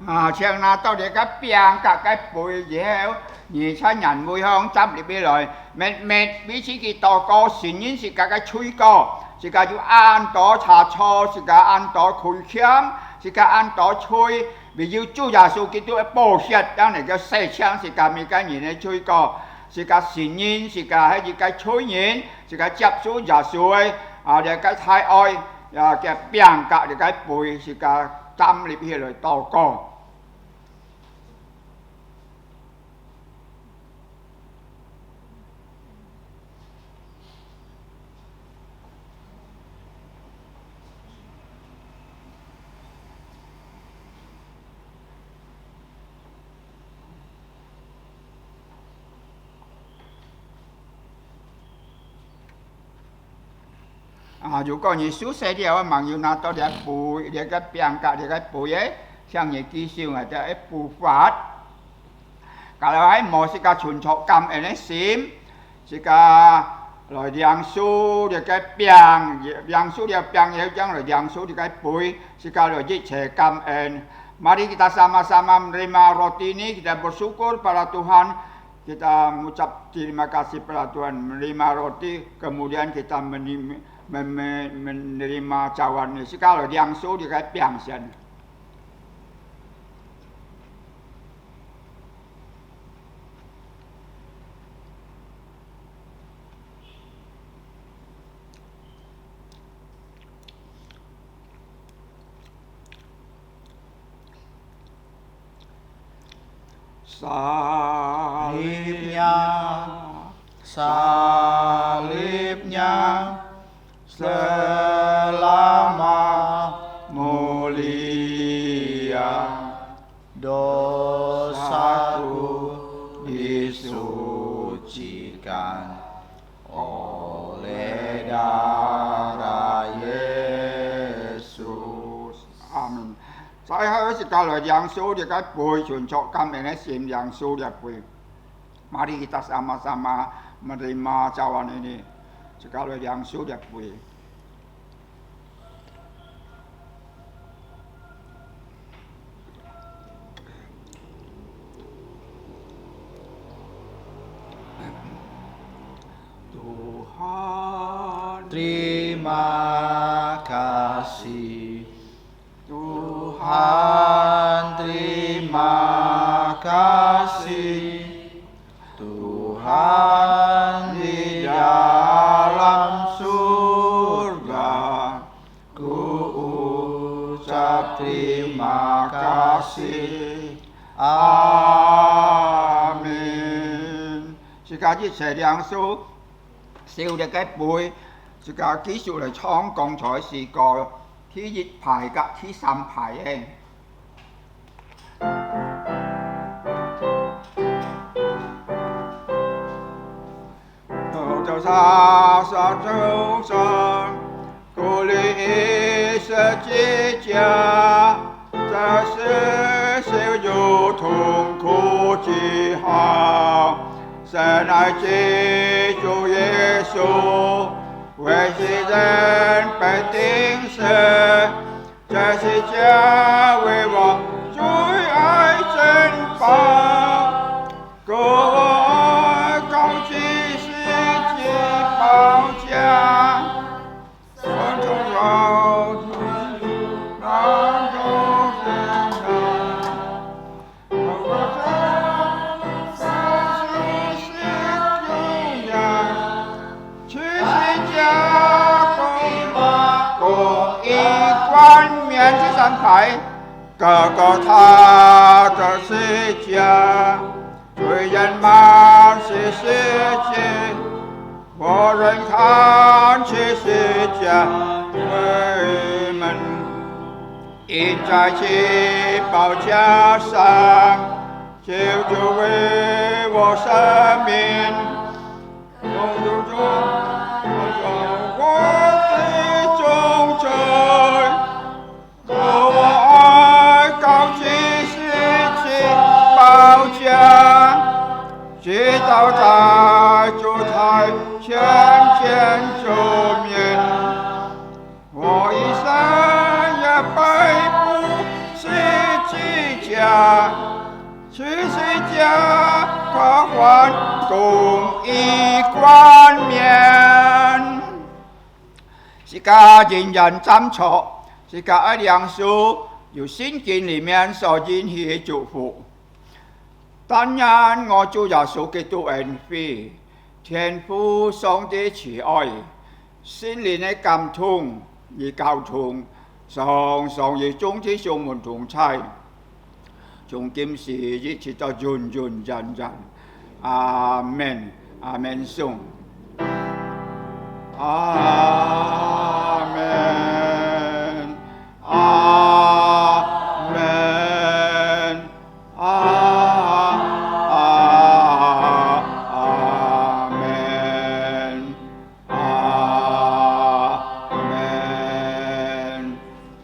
Speaker 3: Chiang na tao để cái biang cả cái bụi dẻo, nhị cha nhận mùi hương chấp đi bên rồi, mệt bí chỉ cái tao có xin nhân sự cả cái chui có, sự cả chú ăn đó trà cho, sự cả ăn đó khui khiếm, sự cả ăn đó chui, vì yêu chú giả số cái tuổi bổ sung đang này cái xây trang sự cả mấy cái nhị này chui có, sự cả xin nhân, sự cả hay cái chui nhân, sự cả chấp số giả số ấy, để cái thái oi, cái biang cả cái bụi, sự cả trăm đi bên rồi tao có. Dù có những số xe điều mà nhiều nào tôi để bùi để cái biang cả để cái bùi ấy, sang những kỹ siêu là để bù phát. Cả là ấy một sự cả chuẩn chọn cầm ở đây xím, sự cả rồi điang số để cái biang số để biang yếu chẳng rồi điang số để cái bùi, sự cả rồi dịch trẻ cầm en. Mari kita sama-sama menerima roti ini, kita bersyukur pada Tuhan. Kita mengucap terima kasih pada Tuhan menerima roti, kemudian kita menerima cawan ini. Sekarang yang su di cái biang sen. Salibnya
Speaker 2: salibnya selama mulia, dosaku disucikan oleh darah Yesus.
Speaker 3: Amin. Saya harus kalau yang sudah kan boy cocok kami sim yang sudah boy. Mari kita sama-sama menerima cawan ini. Sekali yang sudah boy. Tuhan,
Speaker 2: Terima kasih
Speaker 3: Tuhan,
Speaker 2: terima kasih Tuhan di dalam surga, ku ucap terima kasih.
Speaker 3: Amin. Sekarang saya langsung siêu được cái bụi, sekarang kỹ术嚟廠鋼材試過ที่熱排กับที่ซ้ำ排เอง。就沙沙走上，鼓励一生之家，这是小有痛苦之好。神爱基督耶稣，为世人被钉死，这是家为我最爱珍宝，给我高举世界宝架，我从肉体当中生长。这三排，个个他的世界，罪人满是世界，我人看去世界，为们印在其宝架上，救主为我生命，永久中我的忠诚。我爱高举世界宝架，直到在主台前见主面，我一生也背负十字架，十字架可换公义冠冕，是家人人站错。是个良书由圣经里面所引起的祝福。當然，我主耶穌基督恩惠、天父上帝慈愛、聖靈的感動與交通，常常與眾弟兄們同在，從今時一直到永永遠遠。阿門，阿門頌，阿門。Amen. Amen. Amen.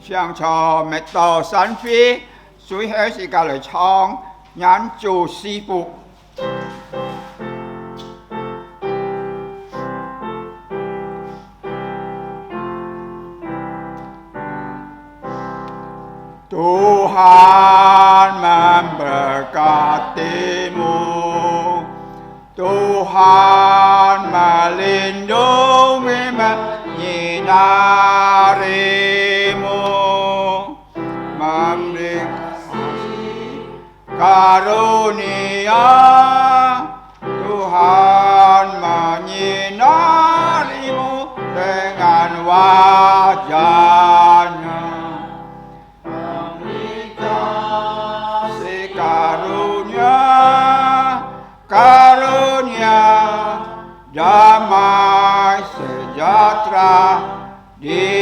Speaker 3: 相唱密道神飛，最後時間嚟唱眼做師傅。Tuhan memberkatimu, Tuhan melindungi menyinarimu, memberi kasih karunia, Tuhan menyinarimu dengan wajahnya. Karunia damai sejahtera di